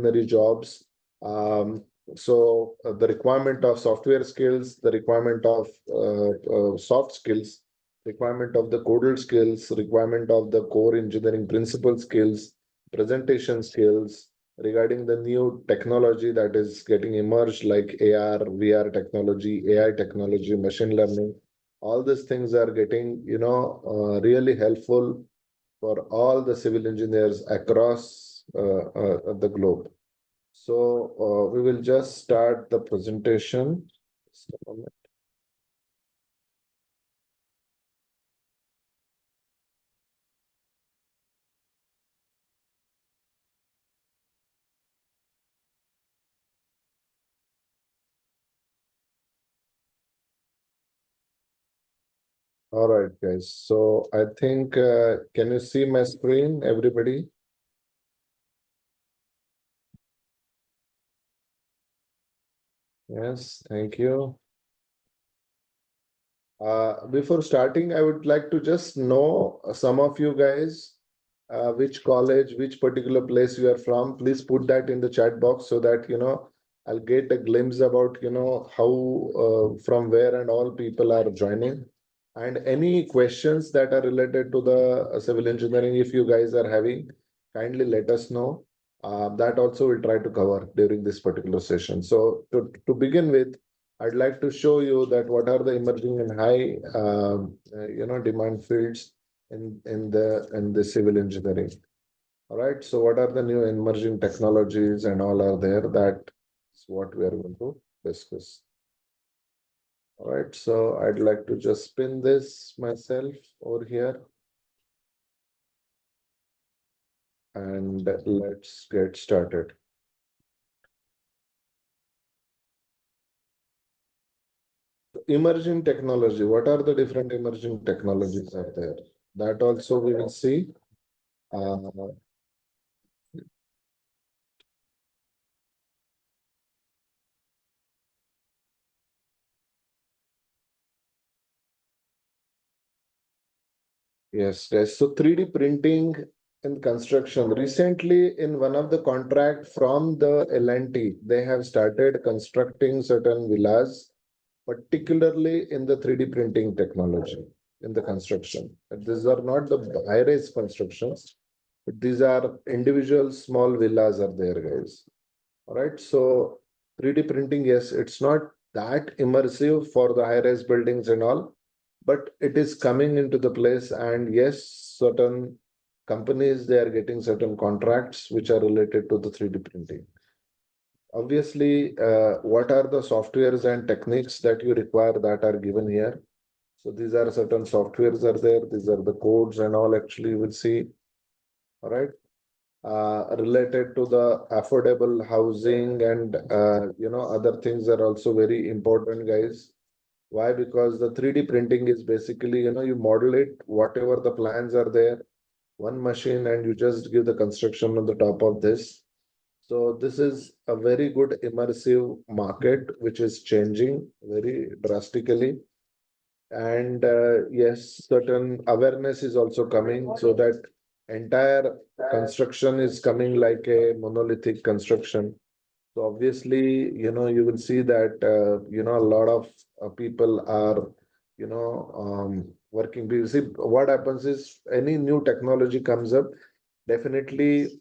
ordinary jobs. The requirement of software skills, the requirement of soft skills, requirement of the codal skills, requirement of the core engineering principle skills, presentation skills, regarding the new technology that is getting emerged like AR, VR technology, AI technology, machine learning. All these things are getting, really helpful for all the civil engineers across the globe. So we will just start the presentation. Just a moment. All right, guys. So I think, can you see my screen, everybody? Yes, thank you. Before starting, I would like to just know some of you guys, which college, which particular place you are from. Please put that in the chat box so that, I'll get a glimpse about, how, from where and all people are joining. And any questions that are related to the civil engineering, if you guys are having, kindly let us know. That also we'll try to cover during this particular session. So to begin with, I'd like to show you that what are the emerging and high, demand fields in the civil engineering. All right. So what are the new emerging technologies and all are there? That's what we are going to discuss. All right. So I'd like to just spin this myself over here. And let's get started. Emerging technology. What are the different emerging technologies are there? That also we will see. Yes, yes. So 3D printing in construction. Recently, in one of the contract from the L&T, they have started constructing certain villas, particularly in the 3D printing technology in the construction. These are not the high-rise constructions, but these are individual small villas are there, guys. All right. So 3D printing, yes, it's not that immersive for the high-rise buildings and all, but it is coming into the place. And yes, certain companies, they are getting certain contracts which are related to the 3D printing. Obviously, what are the softwares and techniques that you require that are given here? So these are certain softwares are there. These are the codes and all actually you will see. All right. Related to the affordable housing and other things are also very important, guys. Why? Because the 3D printing is basically, you model it, whatever the plans are there, one machine, and you just give the construction on the top of this. So this is a very good immersive market, which is changing very drastically. And yes, certain awareness is also coming so that entire construction is coming like a monolithic construction. So obviously, you will see that, a lot of people are, working. You see, what happens is any new technology comes up, definitely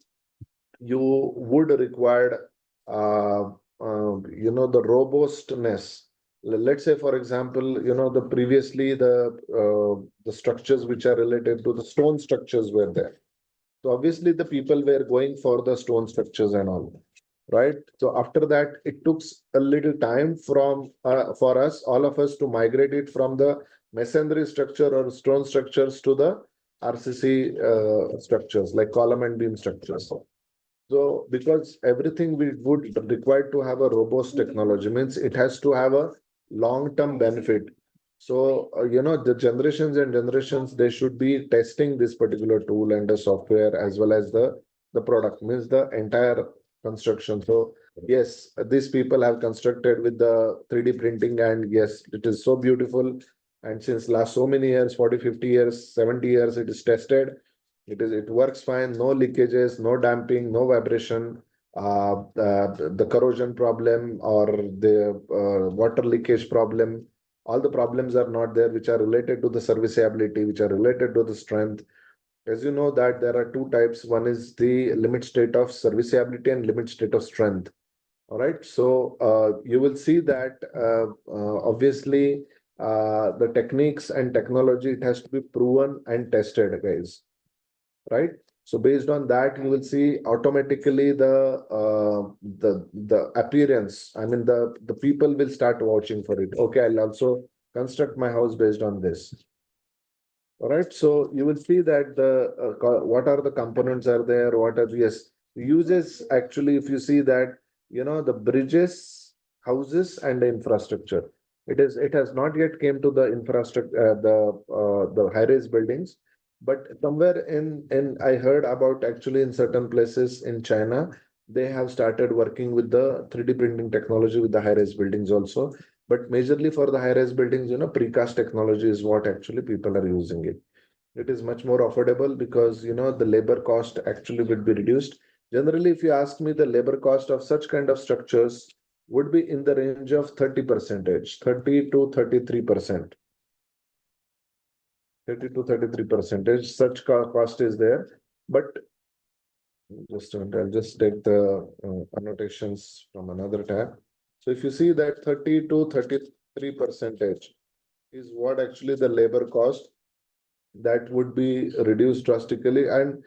you would require, the robustness. Let's say, for example, the previously the structures which are related to the stone structures were there. So obviously the people were going for the stone structures and all, right? So after that, it took a little time for us, all of us, to migrate it from the masonry structure or stone structures to the RCC structures like column and beam structures. So because everything we would require to have a robust technology means it has to have a long-term benefit. So, the generations and generations, they should be testing this particular tool and the software as well as the product, means the entire construction. So yes, these people have constructed with the 3D printing, and yes, it is so beautiful. And since last so many years, 40, 50 years, 70 years, it is tested. It works fine, no leakages, no damping, no vibration. the corrosion problem or the water leakage problem. All the problems are not there, which are related to the serviceability, which are related to the strength. As you know that there are two types. One is the limit state of serviceability and limit state of strength. All right. So you will see that obviously the techniques and technology, it has to be proven and tested, guys. Right. So based on that, you will see automatically the appearance. I mean, the people will start watching for it. Okay, I'll also construct my house based on this. All right, so you will see that what are the components are there, what are the yes, uses actually, if you see that, the bridges, houses and the infrastructure. It has not yet came to the infrastructure, the high-rise buildings, but somewhere in I heard about actually in certain places in China, they have started working with the 3D printing technology with the high-rise buildings also. But majorly for the high-rise buildings, precast technology is what actually people are using it. It is much more affordable because, the labor cost actually would be reduced. Generally, if you ask me, the labor cost of such kind of structures would be in the range of 30%, 30 to 33%. 30 to 33%. Such cost is there. But I'll just take the annotations from another tab. So if you see that 30 to 33% is what actually the labor cost that would be reduced drastically. And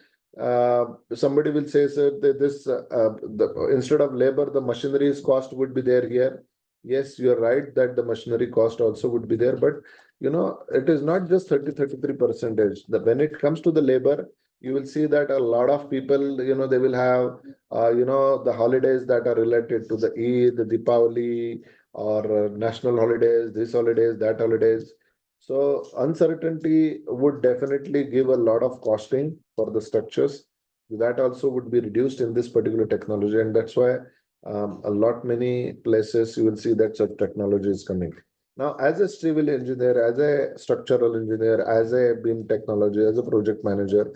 somebody will say, sir, that instead of labor, the machinery's cost would be there here. Yes, you're right that the machinery cost also would be there, but it is not just 33%. When it comes to the labor, you will see that a lot of people, they will have, the holidays that are related to the Eid, the Deepavali, or national holidays, this holidays, that holidays. So uncertainty would definitely give a lot of costing for the structures. That also would be reduced in this particular technology, and that's why a lot many places you will see that such technology is coming. Now, as a civil engineer, as a structural engineer, as a BIM technology, as a project manager,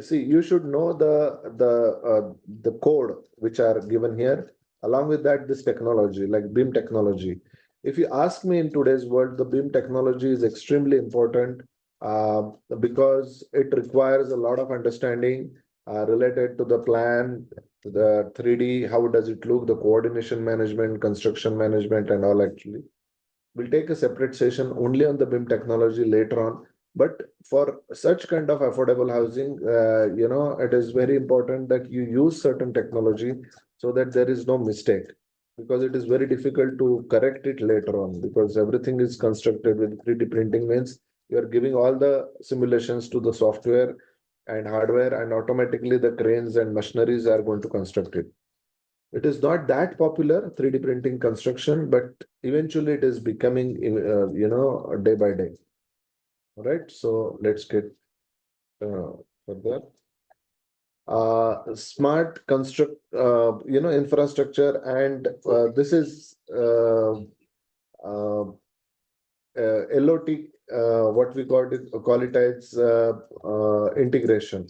see, you should know the code which are given here. Along with that, this technology, like BIM technology. If you ask me, in today's world, the BIM technology is extremely important because it requires a lot of understanding related to the plan, the 3D, how does it look, the coordination management, construction management, and all actually. We'll take a separate session only on the BIM technology later on. But for such kind of affordable housing, it is very important that you use certain technology so that there is no mistake, because it is very difficult to correct it later on, because everything is constructed with 3D printing. Means you are giving all the simulations to the software and hardware, and automatically the cranes and machineries are going to construct it. It is not that popular, 3D printing construction, but eventually it is becoming, day by day. All right, so let's get further. Smart construct, infrastructure, and this is LOT, what we call it as integration.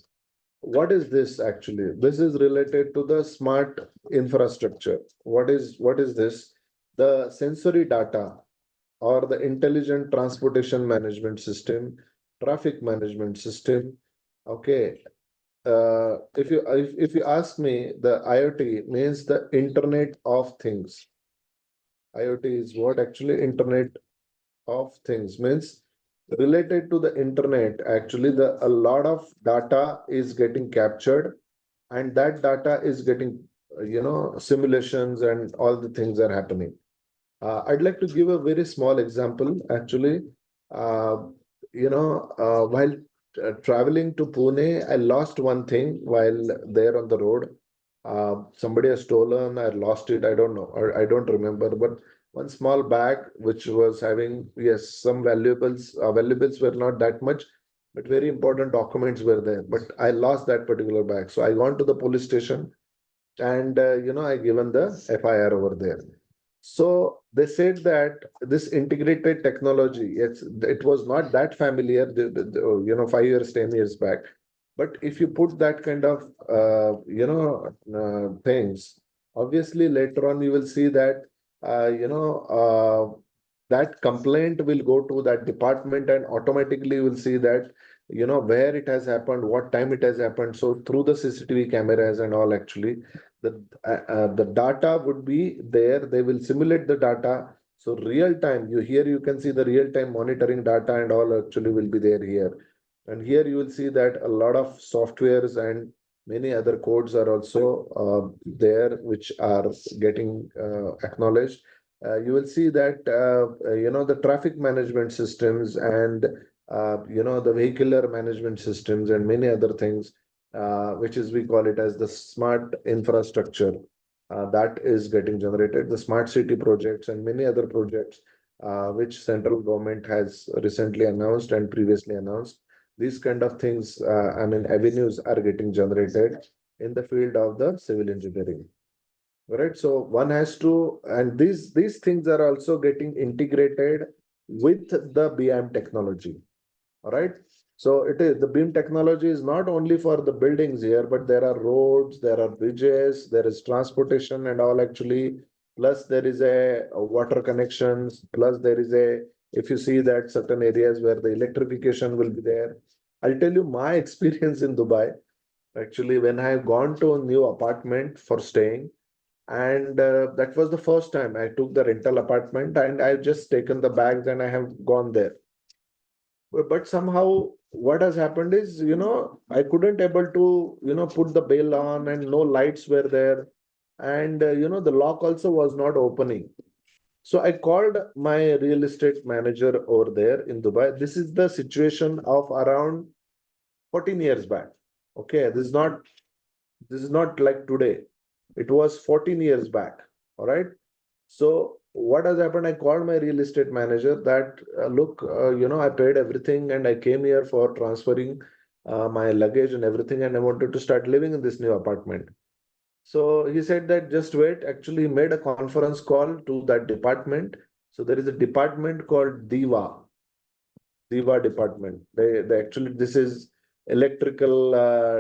What is this actually? This is related to the smart infrastructure. What is this? The sensory data or the intelligent transportation management system, traffic management system. Okay. If you ask me, the IoT means the Internet of Things. IoT is what actually Internet of Things means, related to the internet. Actually, a lot of data is getting captured, and that data is getting simulations, and all the things are happening. I'd like to give a very small example actually. uh, while traveling to Pune, I lost one thing while there on the road. Somebody has stolen, I lost it, I don't know, or I don't remember, but one small bag which was having, yes, some valuables. Valuables were not that much, but very important documents were there. But I lost that particular bag. So I gone to the police station, and I given the FIR over there. So they said that this integrated technology, it was not that familiar, 5 years, 10 years back. But if you put that kind of things, obviously later on you will see that that complaint will go to that department, and automatically you will see that where it has happened, what time it has happened. So through the CCTV cameras and all, actually the data would be there. They will simulate the data. So real time, you can see the real time monitoring data and all actually will be there here. And here you will see that a lot of softwares and many other codes are also there, which are getting acknowledged. You will see that the traffic management systems and the vehicular management systems and many other things, which is we call it as the smart infrastructure, that is getting generated. The smart city projects and many other projects, which central government has recently announced and previously announced. These kind of things, avenues are getting generated in the field of the civil engineering. Right. So one has to, and these things are also getting integrated with the BIM technology. All right. So it is the beam technology is not only for the buildings here, but there are roads, there are bridges, there is transportation and all actually. Plus there is a water connections. Plus there is if you see that certain areas where the electrification will be there. I'll tell you my experience in Dubai. Actually, when I have gone to a new apartment for staying, and that was the first time I took the rental apartment, and I've just taken the bags and I have gone there. But somehow what has happened is, I couldn't able to, put the bell on, and no lights were there. And, the lock also was not opening. So I called my real estate manager over there in Dubai. This is the situation of around 14 years back. Okay, this is not like today. It was 14 years back. All right. So what has happened? I called my real estate manager that look, I paid everything and I came here for transferring my luggage and everything, and I wanted to start living in this new apartment. So he said that just wait. Actually, he made a conference call to that department. So there is a department called Diva department. They actually, this is electrical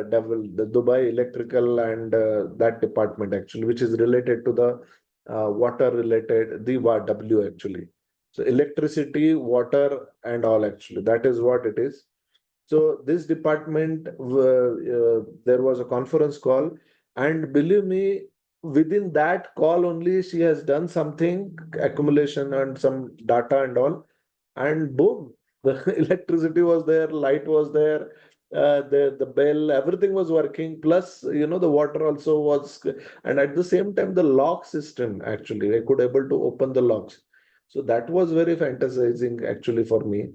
devil, the Dubai electrical and that department actually, which is related to the water related Diva W actually. So electricity, water, and all actually. That is what it is. So this department, there was a conference call, and believe me, within that call only, she has done something, accumulation and some data and all, and boom, the electricity was there, light was there, the bell, everything was working. Plus, the water also was, and at the same time, the lock system actually, I could able to open the locks. So that was very fantasizing actually for me.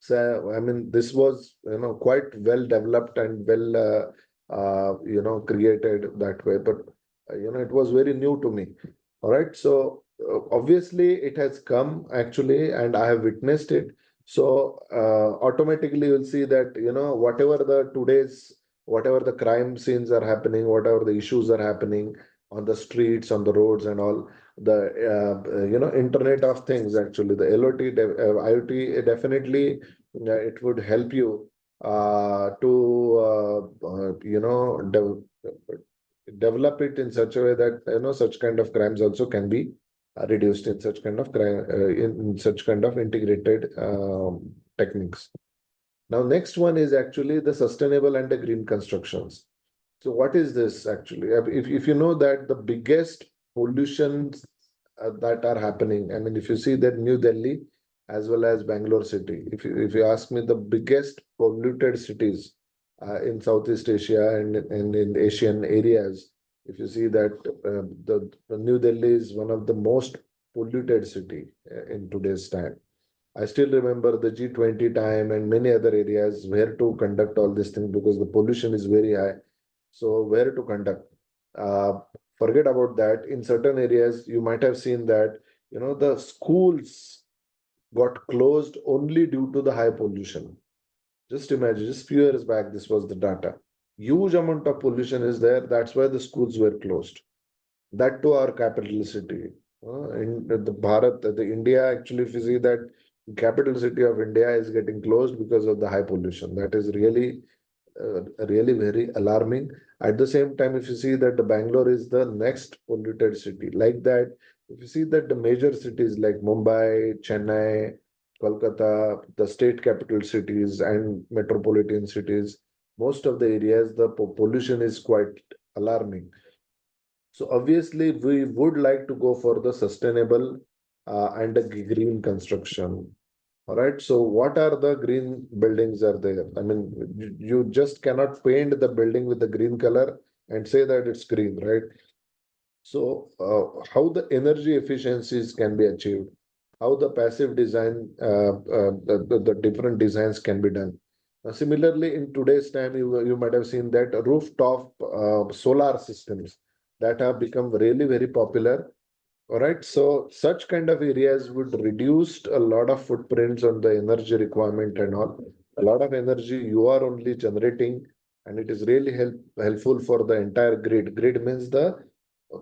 So, this was, quite well developed and well, created that way. But, it was very new to me. All right. So, obviously, it has come actually, and I have witnessed it. So, automatically, you'll see that, whatever the crime scenes are happening, whatever the issues are happening on the streets, on the roads, and all the, Internet of Things, actually, the IoT definitely it would help you to develop it in such a way that such kind of crimes also can be reduced in such kind of crime in such kind of integrated techniques. Now, next one is actually the sustainable and the green constructions. So, what is this actually? If you know that the biggest pollutions that are happening, if you see that New Delhi as well as Bangalore city, if you ask me the biggest polluted cities in Southeast Asia and in Asian areas, if you see that the New Delhi is one of the most polluted city in today's time. I still remember the G20 time and many other areas where to conduct all these things because the pollution is very high. So where to conduct? Uh, Forget about that. In certain areas, you might have seen that, the schools got closed only due to the high pollution. Just imagine, just few years back, this was the data. Huge amount of pollution is there. That's why the schools were closed. That to our capital city. In the Bharat, the India, actually, if you see that capital city of India is getting closed because of the high pollution. That is really really very alarming. At the same time, if you see that the Bangalore is the next polluted city, like that, if you see that the major cities like Mumbai, Chennai, Kolkata, the state capital cities and metropolitan cities, most of the areas, the pollution is quite alarming. So obviously, we would like to go for the sustainable and a green construction. All right. So what are the green buildings are there? I mean, you just cannot paint the building with the green color and say that it's green, right? So how the energy efficiencies can be achieved, how the passive design, the different designs can be done. Similarly, in today's time, you might have seen that rooftop solar systems that have become really very popular. All right, so such kind of areas would reduce a lot of footprints on the energy requirement and all. A lot of energy you are only generating, and it is really helpful for the entire grid. Grid means the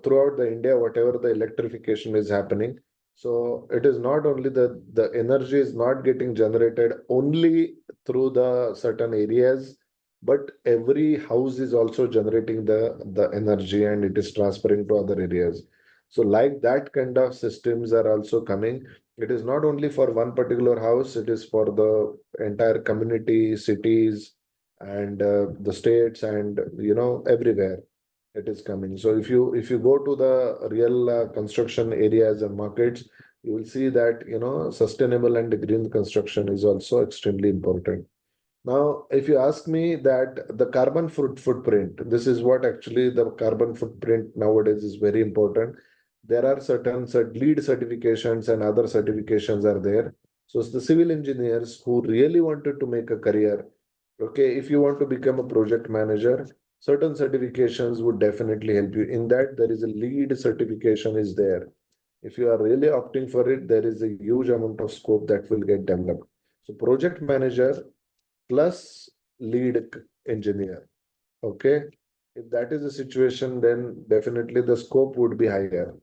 throughout the India, whatever the electrification is happening. So it is not only the energy is not getting generated only through the certain areas, but every house is also generating the energy and it is transferring to other areas. So like that kind of systems are also coming. It is not only for one particular house, it is for the entire community, cities, and the states, and everywhere it is coming. So if you go to the real construction areas and markets, you will see that sustainable and green construction is also extremely important. Now, if you ask me that the carbon footprint, this is what actually the carbon footprint nowadays is very important. There are certain lead certifications and other certifications are there. So it's the civil engineers who really wanted to make a career. Okay, if you want to become a project manager, certain certifications would definitely help you. In that, there is a lead certification is there. If you are really opting for it, there is a huge amount of scope that will get developed. So project manager plus lead engineer. Okay. If that is the situation, then definitely the scope would be higher.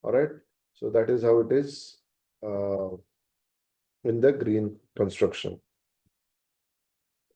All right. So that is how it is uh, in the green construction.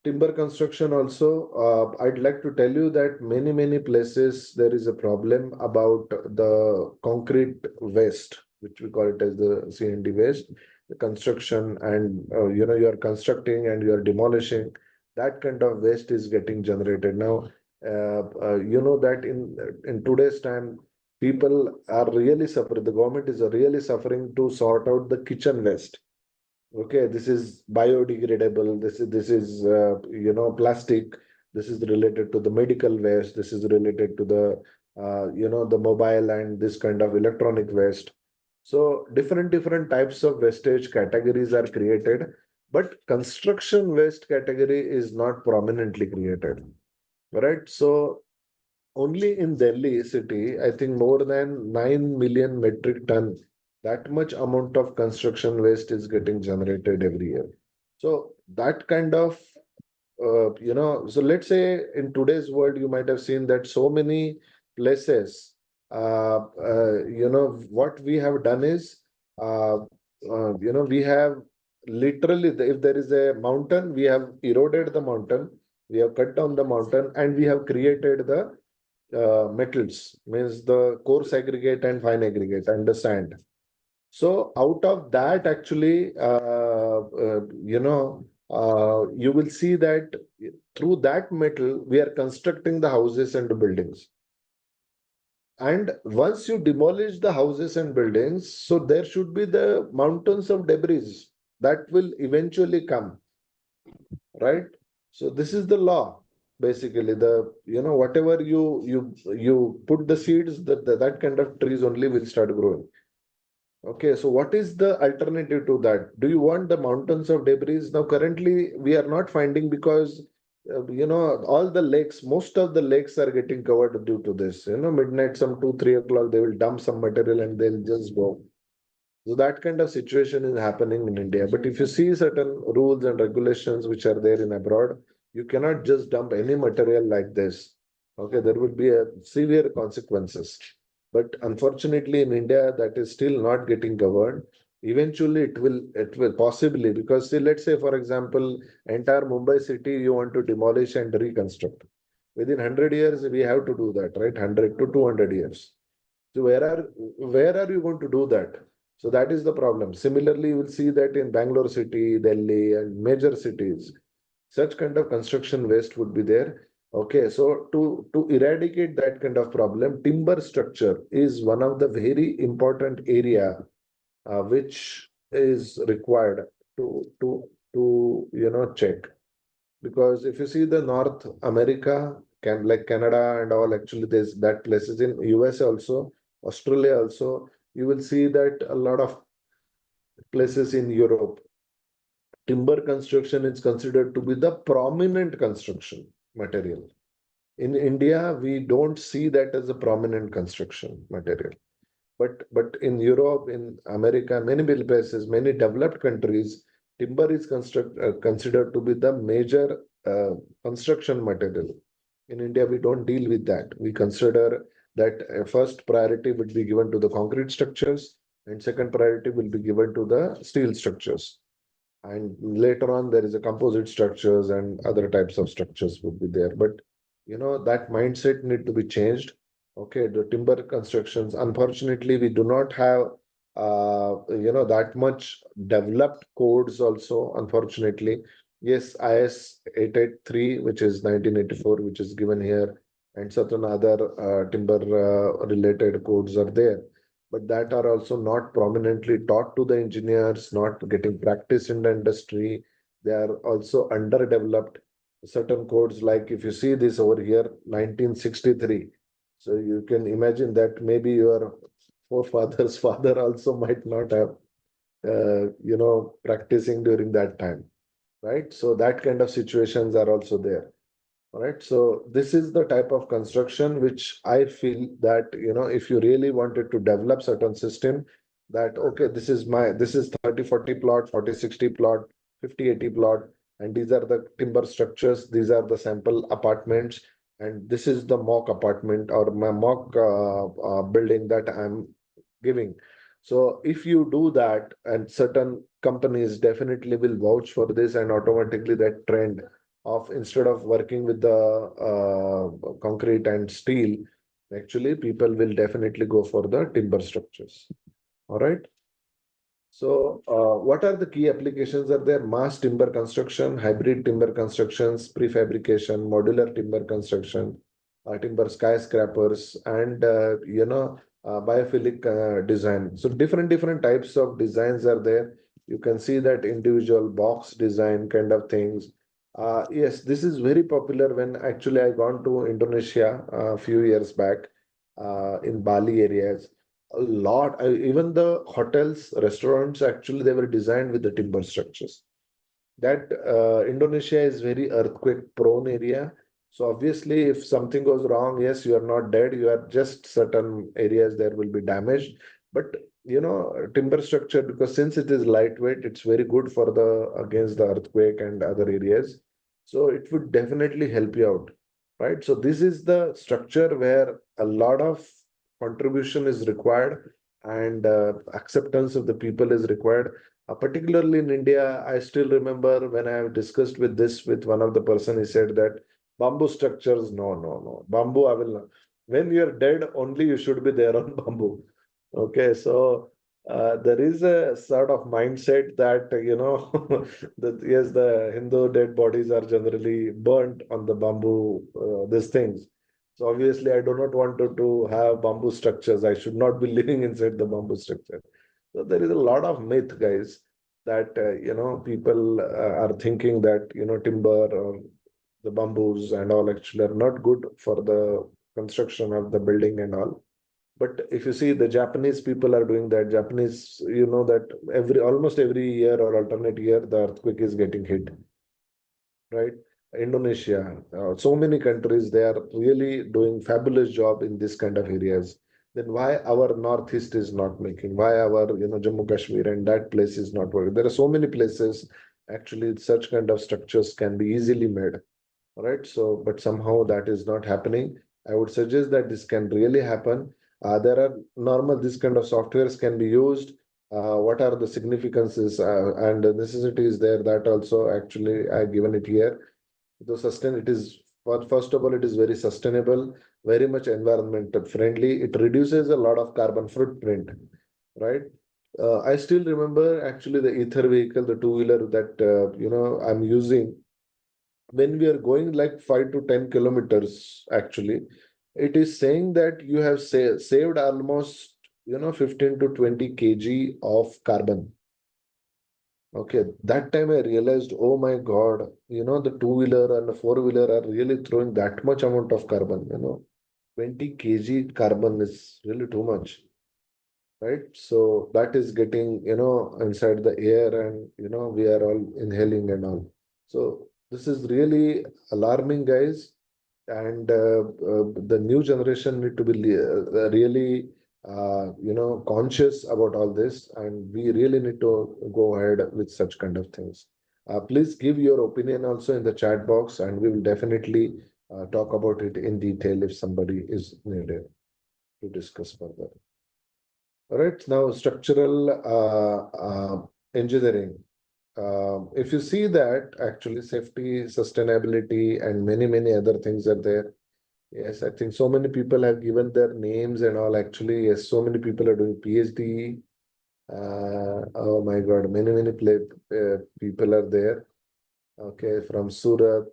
Timber construction also, I'd like to tell you that many places there is a problem about the concrete waste, which we call it as the C&D waste, the construction, and you are constructing and you are demolishing. That kind of waste is getting generated now. You know that in today's time, people are really suffering. The government is really suffering to sort out the kitchen waste. Okay, this is biodegradable. This is plastic. This is related to the medical waste. This is related to the the mobile and this kind of electronic waste. So different types of wastage categories are created, but construction waste category is not prominently created. Right? So only in Delhi city, I think more than 9 million metric ton, that much amount of construction waste is getting generated every year. So that kind of, so let's say in today's world, you might have seen that so many places, what we have done is, we have literally, if there is a mountain, we have eroded the mountain, we have cut down the mountain, and we have created the metals, means the coarse aggregate and fine aggregate and the sand. So out of that, actually, you will see that through that metal, we are constructing the houses and the buildings. And once you demolish the houses and buildings, so there should be the mountains of debris that will eventually come, right? So this is the law. Basically, whatever you put the seeds, that kind of trees only will start growing. Okay, so what is the alternative to that? Do you want the mountains of debris? Now, currently, we are not finding because all the lakes, most of the lakes are getting covered due to this. Midnight, some 2, 3 o'clock, they will dump some material and they'll just go. So that kind of situation is happening in India. But if you see certain rules and regulations which are there in abroad, you cannot just dump any material like this. Okay, there would be a severe consequences. But unfortunately, in India, that is still not getting governed. Eventually it will possibly, because see, let's say for example, entire Mumbai city you want to demolish and reconstruct. Within 100 years, we have to do that, right? 100 to 200 years. So where are you going to do that? So that is the problem. Similarly, you will see that in Bangalore city, Delhi, and major cities, such kind of construction waste would be there. Okay, so to eradicate that kind of problem, timber structure is one of the very important area which is required to check. Because if you see the North America, can like Canada and all, actually there's that places in US also, Australia also, you will see that a lot of places in Europe, timber construction is considered to be the prominent construction material. In India, we don't see that as a prominent construction material. But in Europe, in America, many places, many developed countries, timber is considered to be the major construction material. In India, we don't deal with that. We consider that first priority would be given to the concrete structures, and second priority will be given to the steel structures. And later on, there is a composite structures and other types of structures would be there. But that mindset need to be changed. Okay, the timber constructions, unfortunately, we do not have that much developed codes also, unfortunately. Yes, IS 883, which is 1984, which is given here, and certain other timber related codes are there, but that are also not prominently taught to the engineers, not getting practice in the industry. They are also underdeveloped. Certain codes, like if you see this over here, 1963. So you can imagine that maybe your forefathers' father also might not have, practicing during that time, right? So that kind of situations are also there. All right. So this is the type of construction which I feel that, if you really wanted to develop certain system, that, okay, this is 30, 40 plot, 40, 60 plot, 50, 80 plot, and these are the timber structures, these are the sample apartments, and this is the mock apartment or my mock building that I'm giving. So if you do that, and certain companies definitely will vouch for this, and automatically that trend of, instead of working with the concrete and steel, actually people will definitely go for the timber structures. All right. So what are the key applications are there? Mass timber construction, hybrid timber constructions, prefabrication, modular timber construction, timber skyscrapers, and biophilic design. So different types of designs are there. You can see that individual box design kind of things. Yes, this is very popular. When actually I gone to Indonesia a few years back, in Bali areas, a lot, even the hotels, restaurants, actually they were designed with the timber structures. That Indonesia is very earthquake prone area. So obviously, if something goes wrong, yes, you are not dead, you are just, certain areas there will be damaged. But timber structure, because since it is lightweight, it's very good for the against the earthquake and other areas. So it would definitely help you out, right? So this is the structure where a lot of contribution is required, and acceptance of the people is required. Particularly in India, I still remember when I have discussed with this with one of the person, he said that bamboo structures, no, no, no, bamboo, I will not. When you're dead, only you should be there on bamboo. Okay, so there is a sort of mindset that, that yes, the Hindu dead bodies are generally burnt on the bamboo, these things. So obviously, I do not want to have bamboo structures. I should not be living inside the bamboo structure. So there is a lot of myth, guys, that people are thinking that timber or the bamboos and all actually are not good for the construction of the building and all. But if you see, the Japanese people are doing that. Japanese, that almost every year or alternate year, the earthquake is getting hit, right? Indonesia, so many countries, they are really doing fabulous job in this kind of areas. Then why our northeast is not making? Why our Jammu Kashmir and that place is not working? There are so many places actually such kind of structures can be easily made. All right. So, but somehow that is not happening. I would suggest that this can really happen. There are normal, this kind of softwares can be used. what are the significances and the necessities there, that also actually I've given it here. The sustain it is first of all, it is very sustainable, very much environmental friendly. It reduces a lot of carbon footprint, right? I still remember actually the ether vehicle, the two-wheeler that I'm using. When we are going like 5 to 10 kilometers, actually, it is saying that you have saved almost 15 to 20 kg of carbon. Okay, that time I realized, oh my God, the two-wheeler and the four-wheeler are really throwing that much amount of carbon, 20 kg carbon is really too much, right? So that is getting, inside the air, and, we are all inhaling and all. So this is really alarming, guys. And the new generation need to be really conscious about all this, and we really need to go ahead with such kind of things. Please give your opinion also in the chat box, and we will definitely talk about it in detail if somebody is needed to discuss further. All right, now structural engineering. If you see that actually safety, sustainability, and many other things are there. Yes, I think so many people have given their names and all. Actually, yes, so many people are doing PhD. Oh my God, many people are there. Okay, from Surat,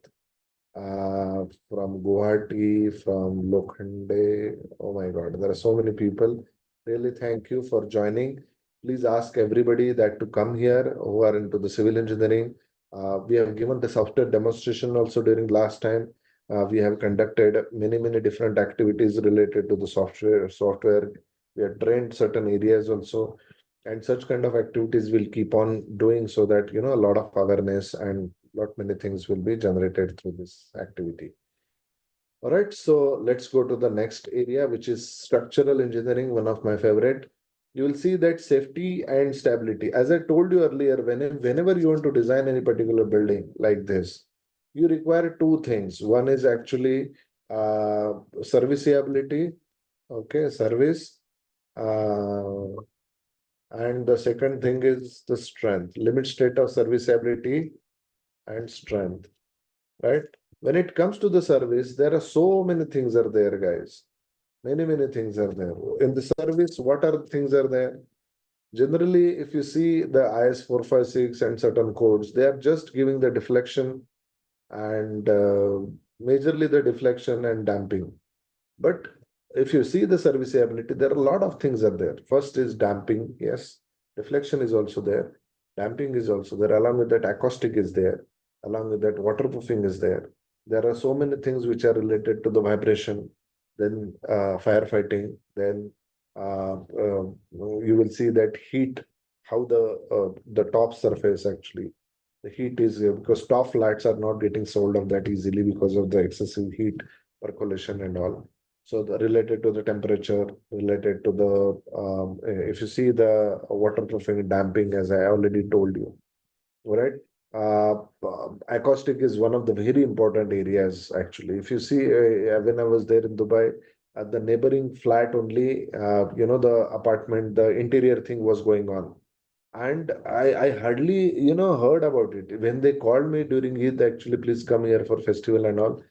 from Guwahati, from Lokhande. Oh my God, there are so many people. Really, thank you for joining. Please ask everybody that to come here who are into the civil engineering. We have given the software demonstration also during last time. We have conducted many different activities related to the software. We have trained certain areas also, and such kind of activities will keep on doing, so that a lot of awareness and lot many things will be generated through this activity. All right, so let's go to the next area, which is structural engineering, one of my favorite. You will see that safety and stability. As I told you earlier, whenever you want to design any particular building like this, you require two things. One is actually serviceability, okay, service, uh, and the second thing is the strength, limit state of serviceability and strength, right? When it comes to the service, there are so many things are there, guys. Many things are there. In the service, what are things are there? Generally, if you see the IS 456 and certain codes, they are just giving the deflection and majorly the deflection and damping. But if you see the serviceability, there are a lot of things are there. First is damping. Yes, deflection is also there. Damping is also there. Along with that, acoustic is there. Along with that, waterproofing is there. There are so many things which are related to the vibration, then firefighting, then you will see that heat, how the top surface actually, the heat is because top flats are not getting sold off that easily because of the excessive heat, percolation and all. So related to the temperature, related to the if you see the waterproofing, damping, as I already told you, all right. Acoustic is one of the very important areas actually. If you see, when I was there in Dubai, at the neighboring flat only, the apartment, the interior thing was going on, and I hardly heard about it when they called me during Eid. Actually, please come here for festival and all.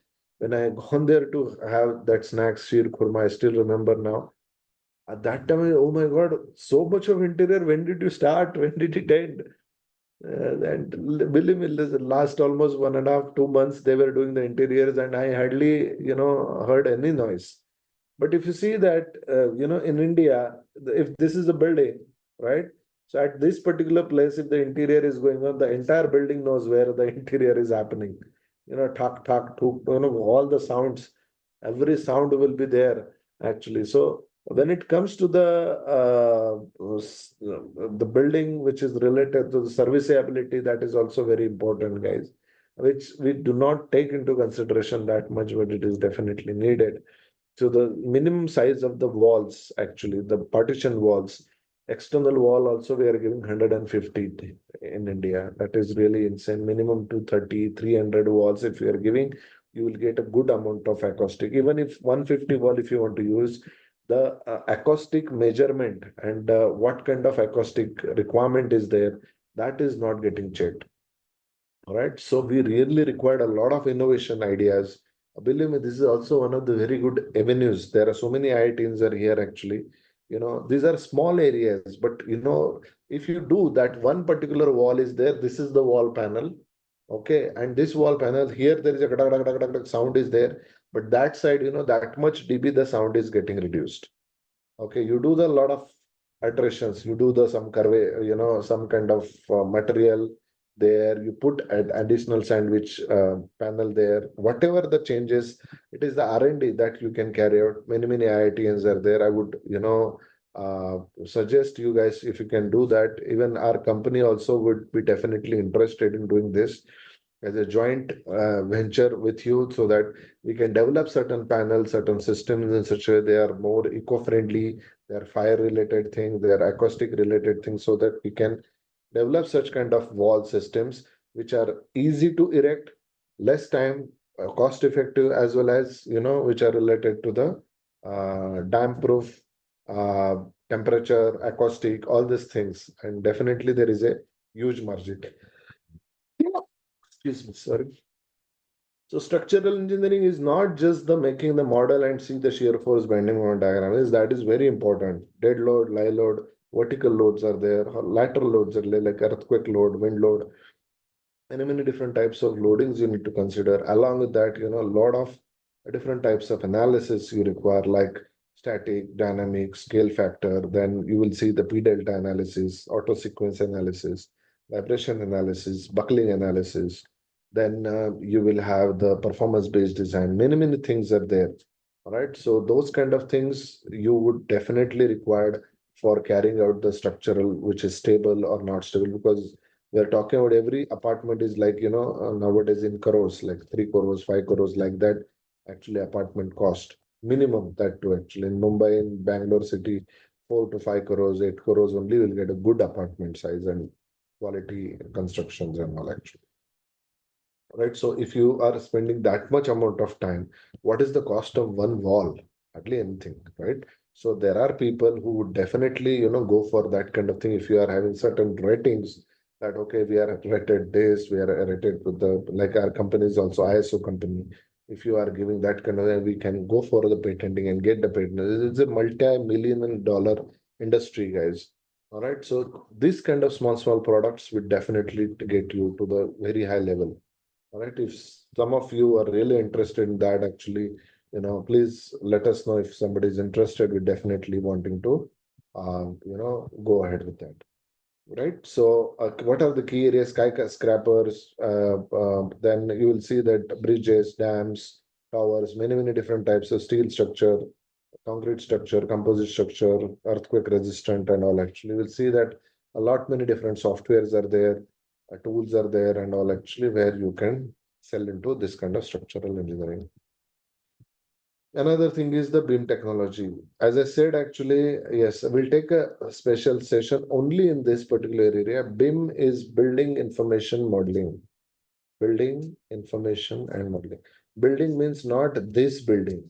When I gone there to have that snacks, sheer kurma, I still remember now. At that time, oh my God, so much of interior. When did you start? When did it end? And believe me, listen, last almost 1.5, 2 months, they were doing the interiors, and I hardly, heard any noise. But if you see that, in India, if this is a building, right? So at this particular place, if the interior is going on, the entire building knows where the interior is happening. Talk, talk, talk, all the sounds, every sound will be there actually. So when it comes to the building which is related to the serviceability, that is also very important, guys, which we do not take into consideration that much, but it is definitely needed. So the minimum size of the walls, actually, the partition walls, external wall also we are giving 150 in India. That is really insane. Minimum 230, 300 walls if you are giving, you will get a good amount of acoustic. Even if 150 wall if you want to use, the acoustic measurement and what kind of acoustic requirement is there, that is not getting checked. All right. So we really required a lot of innovation ideas. Believe me, this is also one of the very good avenues. There are so many IITs are here actually. These are small areas, but if you do that, one particular wall is there. This is the wall panel. Okay. And this wall panel here, there is a gadak, gadak, gadak, gadak sound is there. But that side, that much dB the sound is getting reduced. Okay, you do the lot of iterations. You do the some curve, some kind of material there. You put an additional sandwich panel there. Whatever the changes, it is the R&D that you can carry out. Many IITians are there. I would, suggest you guys if you can do that. Even our company also would be definitely interested in doing this as a joint venture with you so that we can develop certain panels, certain systems in such a way they are more eco-friendly, they are fire-related things, they are acoustic-related things, so that we can develop such kind of wall systems which are easy to erect, less time, cost-effective, as well as, which are related to the damp-proof, uh, temperature, acoustic, all these things. And definitely there is a huge margin. Excuse me, sorry. So structural engineering is not just the making the model and see the shear force bending moment diagram. That is very important. Dead load, lie load, vertical loads are there, lateral loads are there, like earthquake load, wind load, and many different types of loadings you need to consider. Along with that, a lot of different types of analysis you require, like static, dynamic, scale factor. Then you will see the P delta analysis, auto sequence analysis, vibration analysis, buckling analysis. Then you will have the performance-based design. Many things are there. All right. So those kind of things you would definitely require for carrying out the structural, which is stable or not stable, because we are talking about every apartment is like, nowadays in crores, like 3 crores, 5 crores, like that. Actually, apartment cost minimum that too. Actually, in Mumbai, in Bangalore city, 4 to 5 crores, 8 crores only will get a good apartment size and quality constructions and all actually. Right. So if you are spending that much amount of time, what is the cost of one wall? Hardly anything, right? So there are people who would definitely, go for that kind of thing. If you are having certain ratings that, okay, we are rated this, we are rated with the, like our company is also ISO company. If you are giving that kind of, we can go for the patenting and get the patent. It's a multi-million dollar industry, guys. All right. So this kind of small products would definitely get you to the very high level. All right. If some of you are really interested in that, actually, please let us know if somebody is interested. We're definitely wanting to, go ahead with that. Right. So, what are the key areas? Skyscrapers. Then you will see that bridges, dams, towers, many different types of steel structure, concrete structure, composite structure, earthquake resistant, and all. Actually, we'll see that a lot many different softwares are there, tools are there, and all actually where you can sell into this kind of structural engineering. Another thing is the BIM technology. As I said, actually, yes, we'll take a special session only in this particular area. BIM is building information modeling. Building information and modeling. Building means not this building.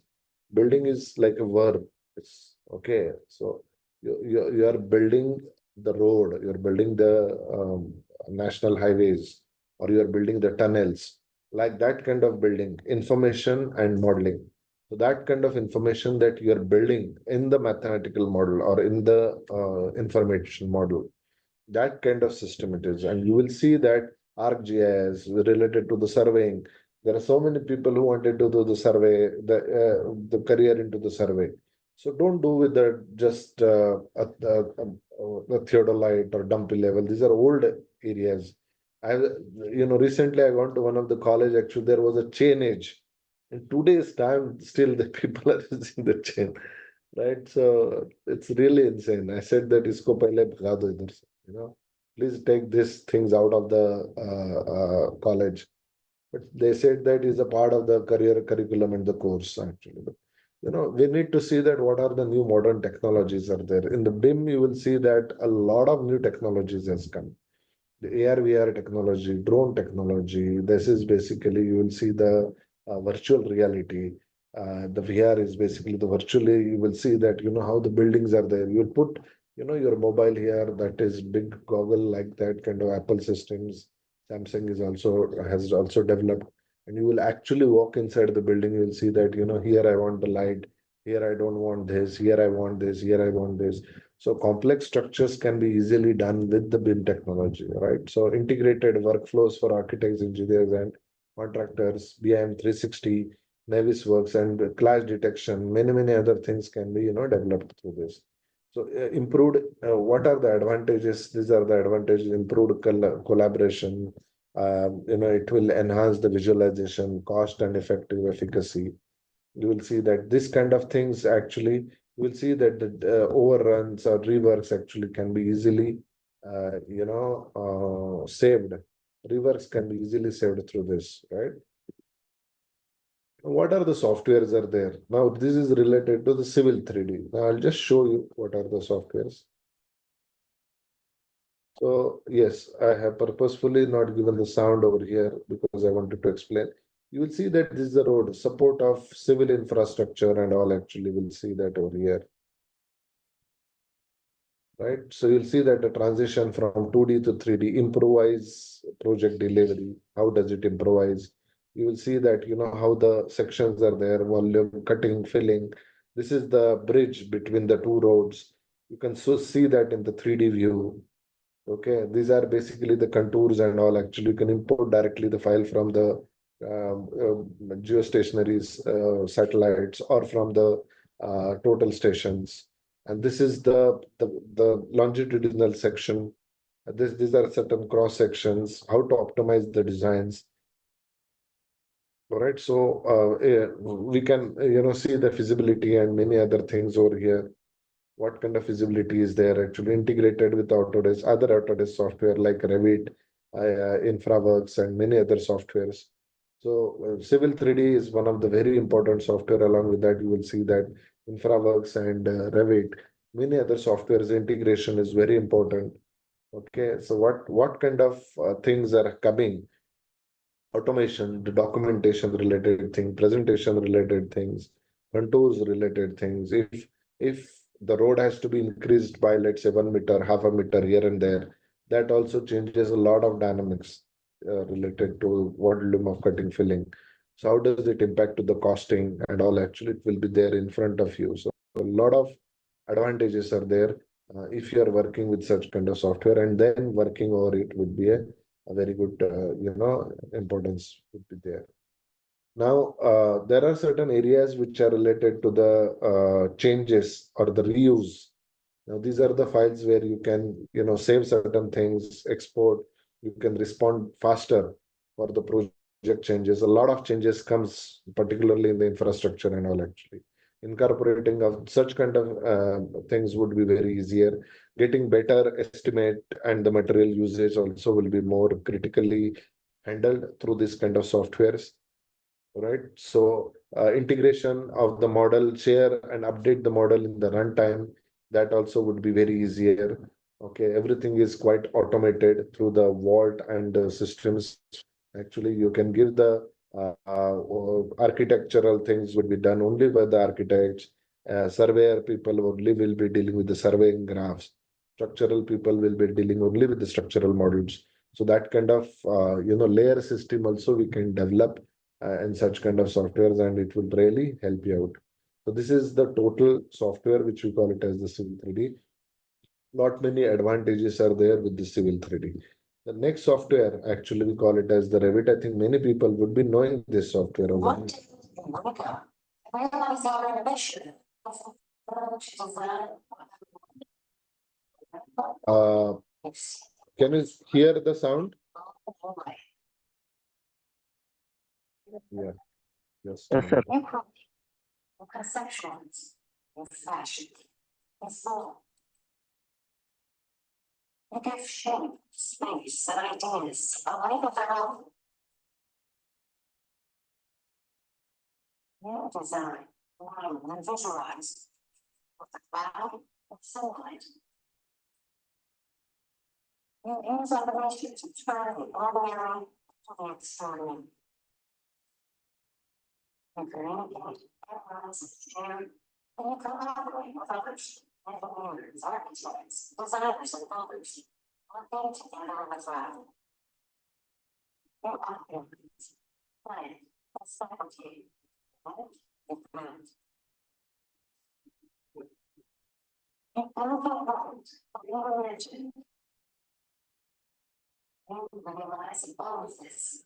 Building is like a verb. It's okay. So you are building the road, you're building the national highways, or you are building the tunnels, like that kind of building, information and modeling. So that kind of information that you're building in the mathematical model or in the information model, that kind of system it is. And you will see that ArcGIS related to the surveying. There are so many people who wanted to do the survey, the career into the survey. So don't do with the just a theodolite or dumpy level. These are old areas. I, recently I went to one of the college. Actually, there was a chain age. In today's time, still the people are using the chain, right? So it's really insane. I said that isko pehle bhaga do idhar se, please take these things out of the college. But they said that is a part of the career curriculum and the course actually. But we need to see that what are the new modern technologies are there. In the BIM, you will see that a lot of new technologies has come. The AR, VR technology, drone technology. This is basically you will see the virtual reality. The VR is basically the virtually, you will see that, how the buildings are there. You'll put, your mobile here, that is big goggle like that kind of Apple systems. Samsung has also developed, and you will actually walk inside the building. You will see that, here I want the light, here I don't want this, here I want this, here I want this. So complex structures can be easily done with the BIM technology, right? So integrated workflows for architects, engineers, and contractors, BIM 360, Navis works, and clash detection, many other things can be, developed through this. So improved, what are the advantages? These are the advantages: improved collaboration. It will enhance the visualization, cost and effective efficacy. You will see that this kind of things actually, you will see that the overruns or reworks actually can be easily, saved. Reworks can be easily saved through this, right? What are the softwares are there? Now, this is related to the civil 3D. Now, I'll just show you what are the softwares. So, yes, I have purposefully not given the sound over here because I wanted to explain. You will see that this is the road, support of civil infrastructure and all, actually will see that over here, right? So you'll see that the transition from 2D to 3D, improvise project delivery. How does it improvise? You will see that, how the sections are there, volume, cutting, filling. This is the bridge between the two roads. You can so see that in the 3D view. Okay, these are basically the contours and all. Actually, you can import directly the file from the geostationary satellites or from the total stations. And this is the longitudinal section. These are certain cross sections. How to optimize the designs. All right, so we can see the feasibility and many other things over here. What kind of feasibility is there actually integrated with Autodesk, other Autodesk software like Revit, InfraWorks, and many other softwares. So Civil 3D is one of the very important software. Along with that, you will see that InfraWorks and Revit, many other softwares integration is very important. Okay, so what kind of things are coming? Automation, the documentation related thing, presentation related things, contours related things. If the road has to be increased by, let's say, 1 meter, half a meter here and there, that also changes a lot of dynamics related to volume of cutting filling. So how does it impact to the costing and all? Actually, it will be there in front of you. So a lot of advantages are there if you are working with such kind of software, and then working over it would be a very good, importance would be there. Now, there are certain areas which are related to the changes or the reuse. Now, these are the files where you can, save certain things, export. You can respond faster for the project changes. A lot of changes comes, particularly in the infrastructure and all. Actually, incorporating of such kind of things would be very easier. Getting better estimate and the material usage also will be more critically handled through this kind of softwares, right? So integration of the model, share and update the model in the runtime, that also would be very easier. Okay, everything is quite automated through the vault and systems. Actually, you can give the architectural things would be done only by the architects. Surveyor people only will be dealing with the surveying graphs. Structural people will be dealing only with the structural models. So that kind of layer system also we can develop and such kind of softwares, and it will really help you out. So this is the total software which we call it as the Civil 3D. Not many advantages are there with the Civil 3D. The next software, actually, we call it as the Revit. I think many people would be knowing this software. Uh, can you hear the sound? Yeah. Yes. Yes, sir. Conceptions in fashion is small. They give shape, space, and ideas a life of their own. New design, line, and visualize with the cloud of sunlight. You use automation to turn the ordinary to the extraordinary. You communicate And collaborate with others, engineers, architects, designers, and builders, working together as well. Their operations, plan, and strategy, right? Implement. And everything right, of your religion, and realize all of this.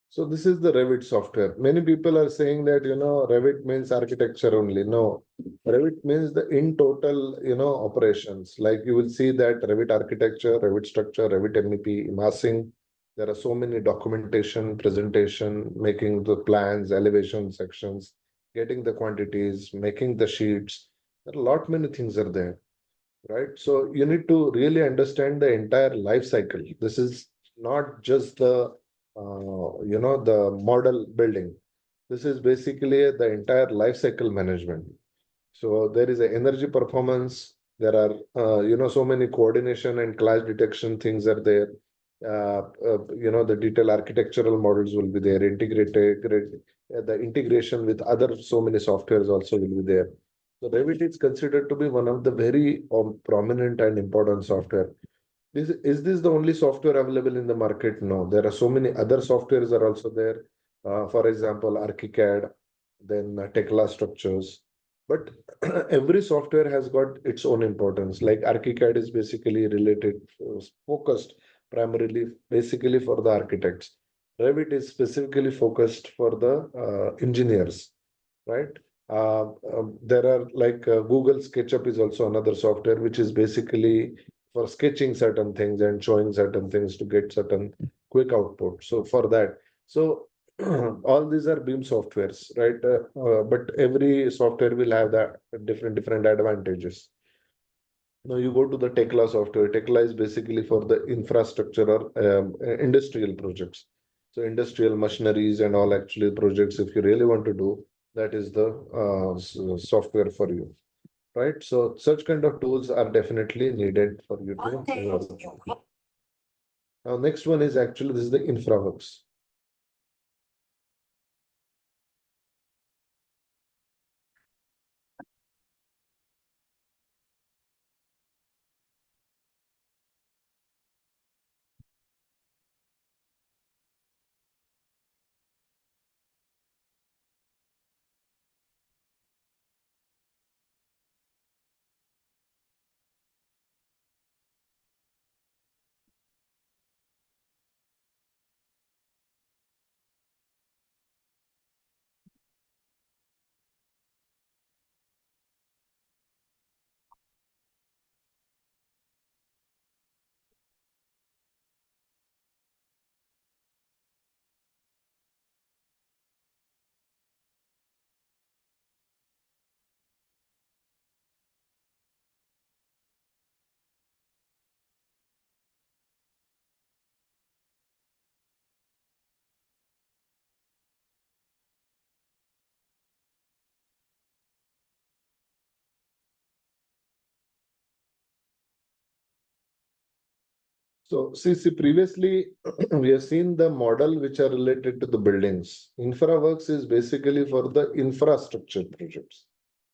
So this is the Revit software. Many people are saying that, Revit means architecture only. No, Revit means the in total, operations. Like you will see that Revit architecture, Revit structure, Revit MEP, massing. There are so many documentation, presentation, making the plans, elevation sections, getting the quantities, making the sheets. There are a lot many things are there, right? So you need to really understand the entire life cycle. This is not just the model building. This is basically the entire life cycle management. So there is a energy performance. There are, so many coordination and clash detection things are there. The detailed architectural models will be there. The integration with other so many softwares also will be there. So Revit is considered to be one of the very prominent and important software. Is this the only software available in the market? No, there are so many other softwares are also there. For example, ArchiCAD, then Tekla structures. But every software has got its own importance. Like ArchiCAD is basically related, focused primarily, basically for the architects. Revit is specifically focused for the engineers, right? There are like Google SketchUp is also another software which is basically for sketching certain things and showing certain things to get certain quick output. So for that, so all these are beam softwares, right? But every software will have that different advantages. Now you go to the Tekla software. Tekla is basically for the infrastructure or industrial projects. So industrial machineries and all actually projects, if you really want to do, that is the software for you, right? So such kind of tools are definitely needed for you to. Now next one is actually this is the InfraWorks. So see, previously we have seen the model which are related to the buildings. InfraWorks is basically for the infrastructure projects.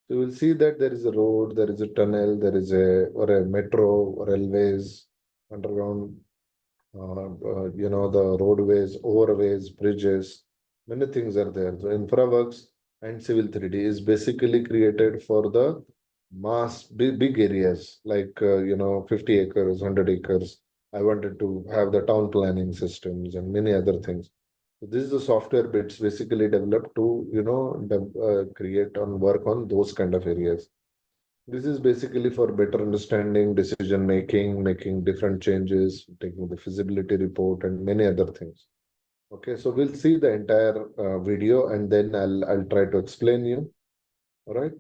So you will see that there is a road, there is a tunnel, there is a metro, railways, underground, the roadways, overways, bridges, many things are there. So InfraWorks and Civil 3D is basically created for the big areas like, 50 acres, 100 acres. I wanted to have the town planning systems and many other things. So this is the software bits basically developed to, create and work on those kind of areas. This is basically for better understanding, decision making, making different changes, taking the feasibility report, and many other things. Okay, so we'll see the entire video, and then I'll try to explain you. All right.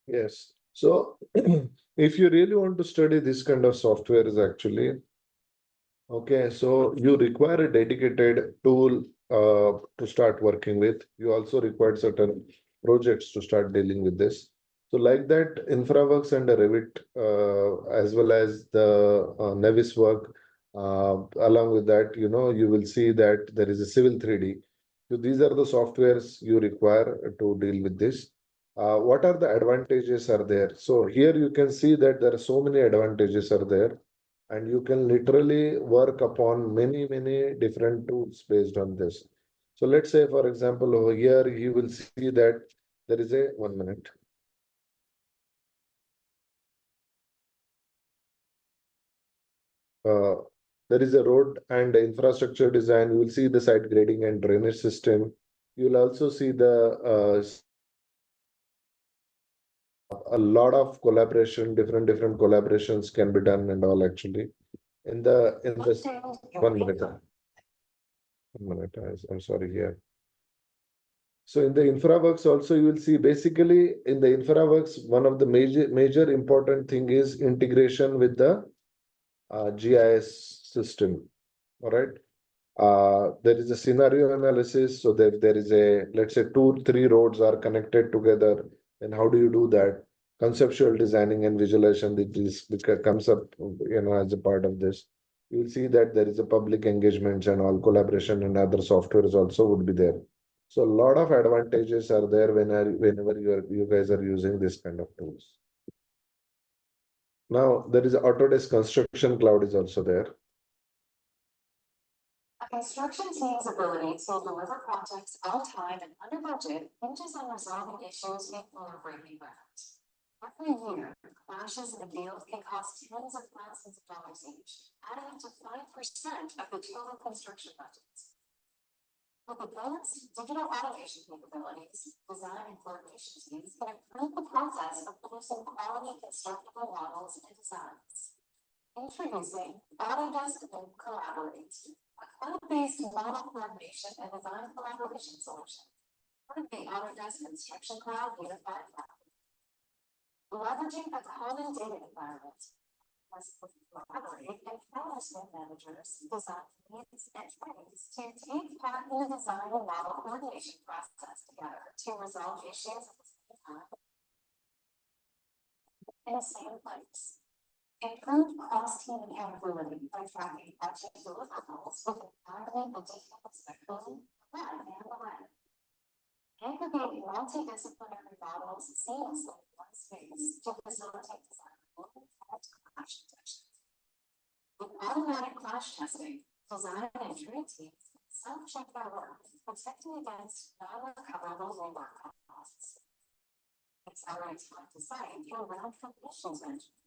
Yes. So if you really want to study this kind of software is actually, okay, so you require a dedicated tool to start working with. You also require certain projects to start dealing with this. So like that, InfraWorks and the Revit, as well as the Navis work, along with that, you will see that there is a Civil 3D. So these are the softwares you require to deal with this. What are the advantages are there? So here you can see that there are so many advantages are there, and you can literally work upon many different tools based on this. So let's say, for example, over here you will see that there is a 1 minute. uh, there is a road and infrastructure design. You will see the site grading and drainage system. You will also see a lot of collaboration, different collaborations can be done and all actually in this 1 minute. 1 minute. I'm sorry here. So in the InfraWorks also, you will see basically in the InfraWorks, one of the major important thing is integration with the GIS system. All right. There is a scenario analysis. So there is a, let's say 2, 3 roads are connected together. And how do you do that? Conceptual designing and visualization, comes up, as a part of this. You will see that there is a public engagement and all collaboration and other softwares also would be there. So a lot of advantages are there whenever you guys are using this kind of tools. Now there is Autodesk Construction Cloud is also there. A construction team's ability to deliver projects on time and under budget hinges on resolving issues before breaking ground. Every year, clashes in the field can cost tens of thousands of dollars each, adding up to 5% of the total construction budget. With advanced digital automation capabilities, design and coordination teams can improve the process of producing quality constructible models and designs. Introducing Autodesk and Collaborate, a cloud-based model coordination and design collaboration solution, part of the Autodesk Construction Cloud Unified Platform. Leveraging a common data environment, Collaborate empowers new managers, design teams, and trades to take part in the design and model coordination process together to resolve issues at the same time in the same place. Improved cross-team accountability by tracking project deliverables with entirely the detailed spectrum, web and the web. Aggregate multidisciplinary models seamlessly in one space to facilitate design and clash detection. With automatic clash testing, design and trade teams can self-check their work, protecting against non-recoverable labor costs. Accelerate time to site through round-trip issues management.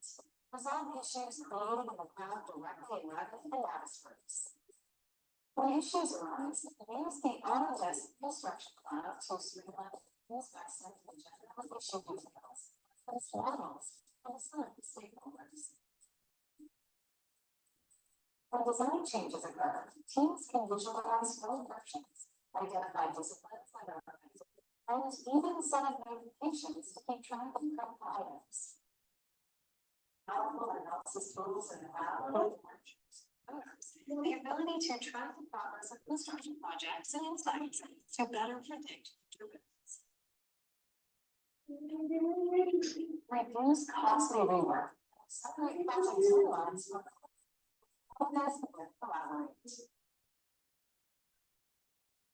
Resolve issues created in the cloud directly in Revit and Navisworks. When issues arise, use the Autodesk Construction Cloud to streamline inspection and general issue details, place models, and assign stakeholders. When design changes occur, teams can visualize full versions, identify disciplines that are affected, and even set up notifications to keep track of critical items. Powerful analysis tools and the ability to track the progress of construction projects and insights to better predict future risks. Reduce costly rework, accelerate project timelines for collaborate.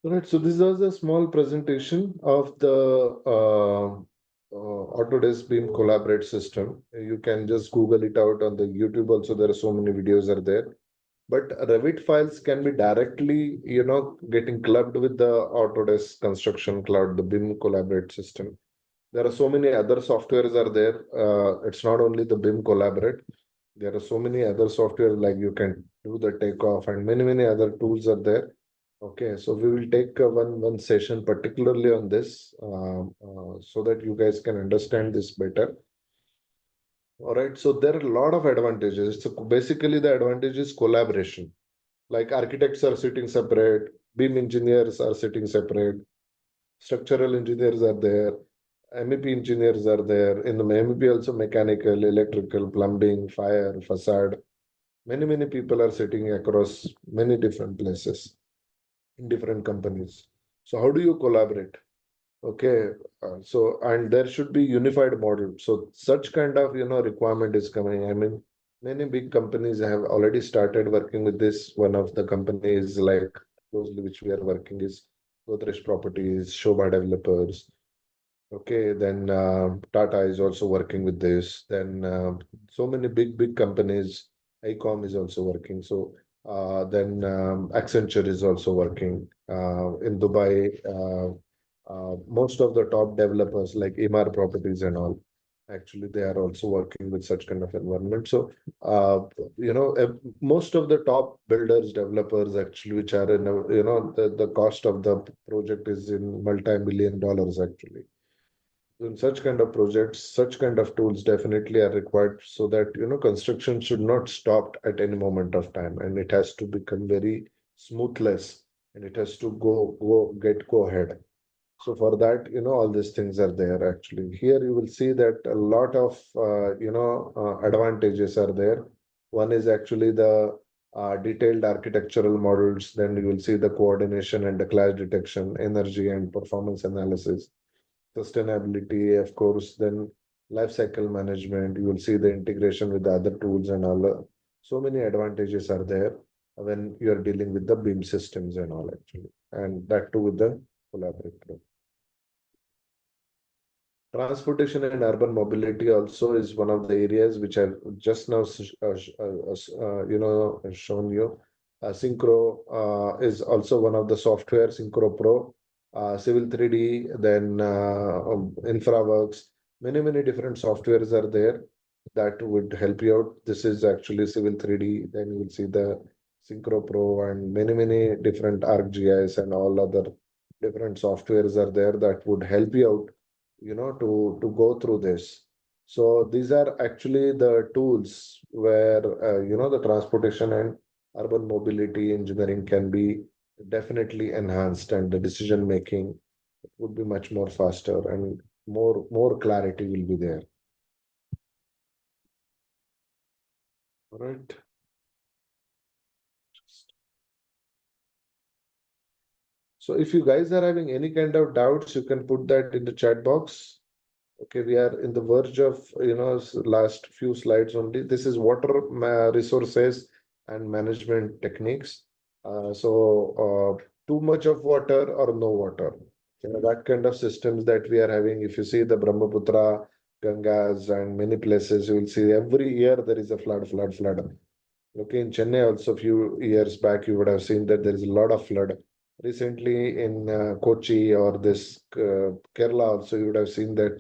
Right, so this was a small presentation of the Autodesk Beam Collaborate system. You can just Google it out on the YouTube. Also, there are so many videos are there. But Revit files can be directly, getting clubbed with the Autodesk Construction Cloud, the BIM Collaborate system. There are so many other softwares are there. It's not only the BIM Collaborate. There are so many other software like you can do the takeoff and many other tools are there. Okay, so we will take one session particularly on this so that you guys can understand this better. All right, so there are a lot of advantages. So basically, the advantage is collaboration. Like architects are sitting separate, BIM engineers are sitting separate, structural engineers are there, MEP engineers are there. In the MEP also mechanical, electrical, plumbing, fire, facade. Many people are sitting across many different places in different companies. So how do you collaborate? Okay, so and there should be unified model. So such kind of requirement is coming. I mean, many big companies have already started working with this. One of the companies like closely which we are working is Godrej Properties, Shobha Developers. Okay, then Tata is also working with this. Then so many big companies, ICOM is also working. So then Accenture is also working in Dubai. Most of the top developers like Emaar Properties and all, actually they are also working with such kind of environment. So most of the top builders, developers actually, which are in the cost of the project is in multi-million dollars actually. In such kind of projects, such kind of tools definitely are required so that construction should not stop at any moment of time, and it has to become very smoothless, and it has to go ahead. So for that, all these things are there actually. Here you will see that a lot of advantages are there. One is actually the detailed architectural models. Then you will see the coordination and the clash detection, energy and performance analysis, sustainability, of course, then life cycle management. You will see the integration with the other tools and all. So many advantages are there when you are dealing with the beam systems and all actually, and that too with the collaborator. Transportation and urban mobility also is one of the areas which I've just now shown you. Synchro is also one of the software, Synchro Pro, Civil 3D, then InfraWorks. Many different softwares are there that would help you out. This is actually Civil 3D. Then you will see the Synchro Pro and many different ArcGIS and all other different softwares are there that would help you out to go through this. So these are actually the tools where the transportation and urban mobility engineering can be definitely enhanced, and the decision making would be much more faster, and more clarity will be there. All right. So if you guys are having any kind of doubts, you can put that in the chat box. Okay, we are in the verge of, last few slides only. This is water resources and management techniques. Too much of water or no water. That kind of systems that we are having. If you see the Brahmaputra, Gangas, and many places, you will see every year there is a flood. Okay, in Chennai also a few years back, you would have seen that there is a lot of flood. Recently in Kochi or this Kerala also, you would have seen that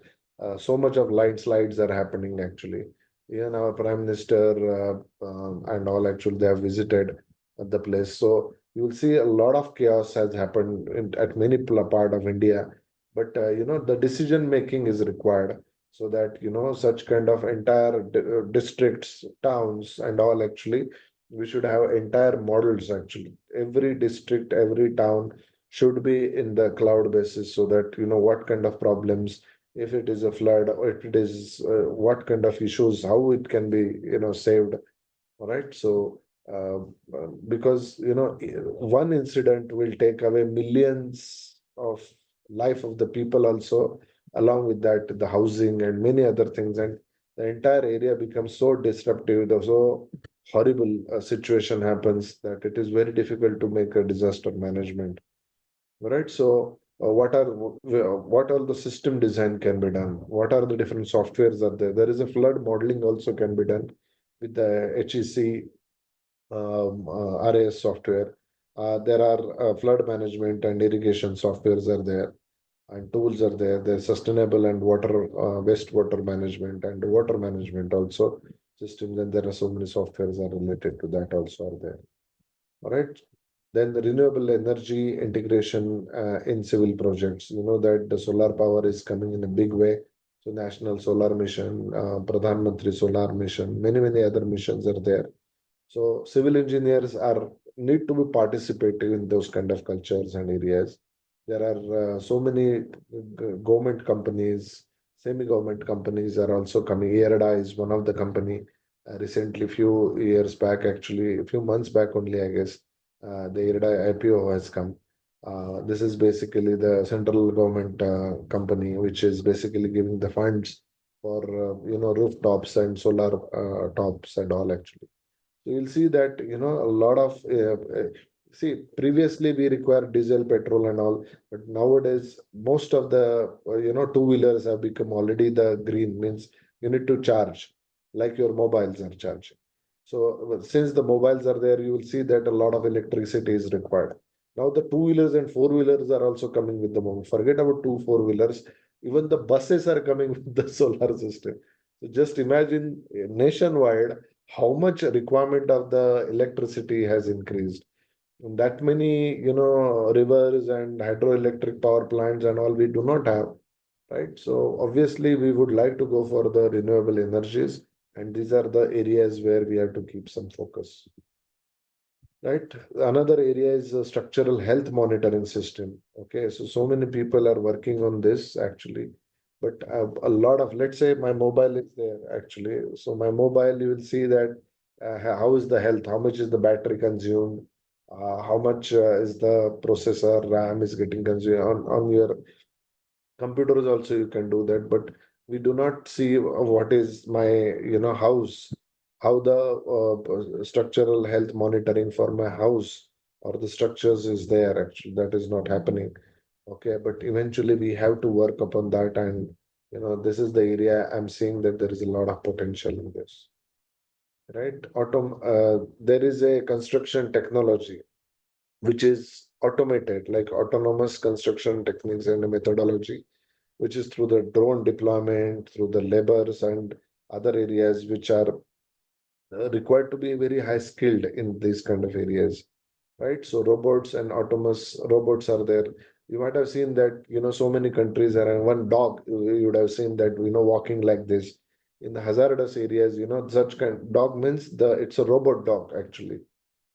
so much of landslides are happening actually. Even our Prime Minister and all actually they have visited the place. So you will see a lot of chaos has happened at many part of India. But the decision making is required so that such kind of entire districts, towns, and all actually we should have entire models actually. Every district, every town should be in the cloud basis so that what kind of problems, if it is a flood or if it is what kind of issues, how it can be saved. All right. So because one incident will take away millions of life of the people also, along with that the housing and many other things, and the entire area becomes so disruptive, so horrible situation happens that it is very difficult to make a disaster management. Right. So what all the system design can be done? What are the different softwares are there? There is a flood modeling also can be done with the HEC RAS software. There are flood management and irrigation softwares are there, and tools are there. There's sustainable and wastewater management and water management also systems, and there are so many softwares are related to that also are there. All right. Then the renewable energy integration in civil projects. You know that the solar power is coming in a big way. So National Solar Mission, Pradhan Mantri Solar Mission, many other missions are there. So civil engineers are need to be participative in those kind of cultures and areas. There are so many government companies, semi-government companies are also coming. Erda is one of the company. Recently, few years back, actually, a few months back only, I guess, the Erda IPO has come. This is basically the central government company, which is basically giving the funds for rooftops and solar tops and all actually. So you'll see that, a lot of, see, previously we require diesel, petrol and all, but nowadays most of the, two-wheelers have become already the green, means you need to charge, like your mobiles are charging. So since the mobiles are there, you will see that a lot of electricity is required. Now the two-wheelers and four-wheelers are also coming with the moment. Forget about two, four-wheelers. Even the buses are coming with the solar system. So just imagine nationwide how much requirement of the electricity has increased. And that many, rivers and hydroelectric power plants and all we do not have, right? So obviously we would like to go for the renewable energies, and these are the areas where we have to keep some focus. Right. Another area is a structural health monitoring system. Okay. So many people are working on this actually, but a lot of, let's say my mobile is there actually. So my mobile, you will see that how is the health, how much is the battery consumed, how much is the processor RAM is getting consumed on your computers also you can do that, but we do not see what is my house, how the structural health monitoring for my house or the structures is there. Actually that is not happening. Okay, but eventually we have to work upon that, and this is the area I'm seeing that there is a lot of potential in this. Right. There is a construction technology which is automated, like autonomous construction techniques and methodology, which is through the drone deployment, through the labors and other areas which are required to be very high skilled in these kind of areas, right? So robots and autonomous robots are there. You might have seen that, so many countries are, and one dog, you would have seen that, walking like this in the hazardous areas, such kind dog means it's a robot dog actually.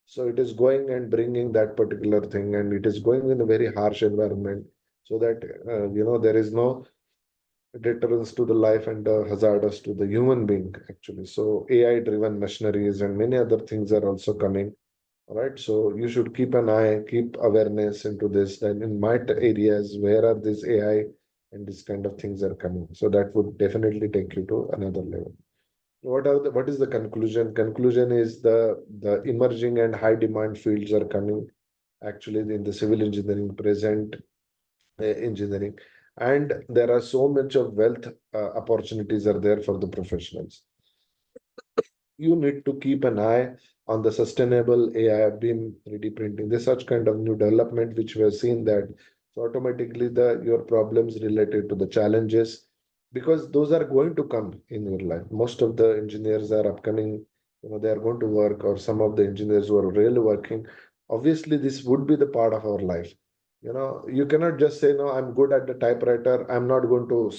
So it is going and bringing that particular thing, and it is going in a very harsh environment, so that there is no deterrence to the life and hazardous to the human being actually. So AI driven machineries and many other things are also coming. All right, so you should keep an eye, keep awareness into this. And in my areas, where are these AI and this kind of things are coming? So that would definitely take you to another level. What is the conclusion? Conclusion is the emerging and high demand fields are coming actually in the civil engineering, present engineering, and there are so much of wealth opportunities are there for the professionals. You need to keep an eye on the sustainable AI beam 3D printing. There's such kind of new development which we have seen that, so automatically the your problems related to the challenges, because those are going to come in your life. Most of the engineers are upcoming, they are going to work, or some of the engineers who are really working. Obviously, this would be the part of our life. You cannot just say, no, I'm good at the typewriter, I'm not going to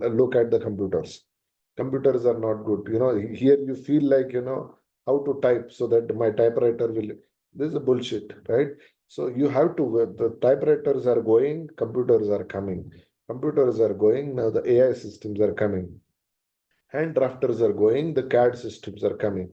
look at the computers are not good. Here you feel like, how to type so that my typewriter will. This is a bullshit, right? So you have to, the typewriters are going, computers are coming. Computers are going, now the AI systems are coming. Hand drafters are going, the CAD systems are coming.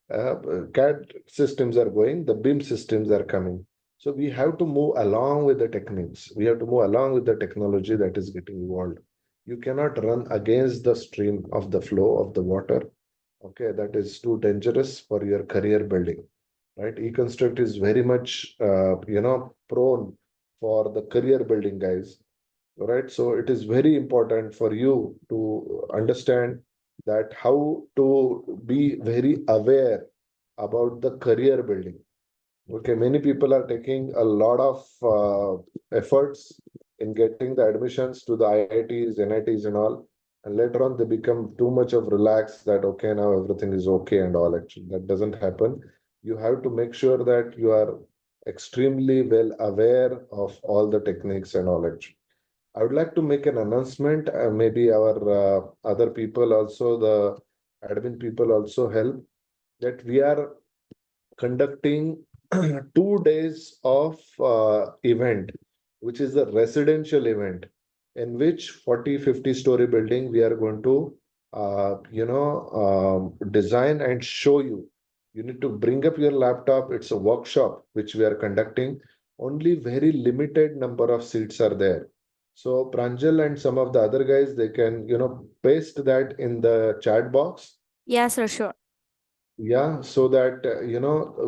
CAD systems are going, the BIM systems are coming. So we have to move along with the techniques. We have to move along with the technology that is getting evolved. You cannot run against the stream of the flow of the water. Okay, that is too dangerous for your career building, right? Econstruct is very much, prone for the career building guys, right? So it is very important for you to understand that how to be very aware about the career building. Okay, many people are taking a lot of efforts in getting the admissions to the IITs, NITs and all, and later on they become too much of relaxed that okay, now everything is okay and all. Actually, that doesn't happen. You have to make sure that you are extremely well aware of all the techniques and all. Actually, I would like to make an announcement. Maybe our other people also, the admin people also help, that we are conducting 2 days of event. which is a residential event in which 40-50 story building we are going to design and show you. You need to bring up your laptop. It's a workshop which we are conducting. Only very limited number of seats are there. So Pranjal and some of the other guys, they can, paste that in the chat box. Yeah, sir, sure. Yeah, so that,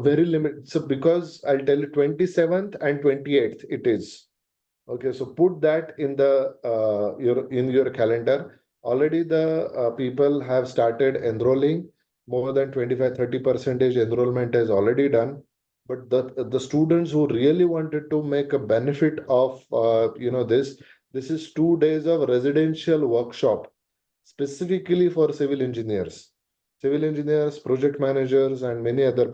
very limited. So because I'll tell you 27th and 28th it is. Okay, so put that in the your calendar. Already the people have started enrolling. More than 25-30% enrollment is already done. But the students who really wanted to make a benefit of this is 2 days of residential workshop specifically for civil engineers, project managers, and many other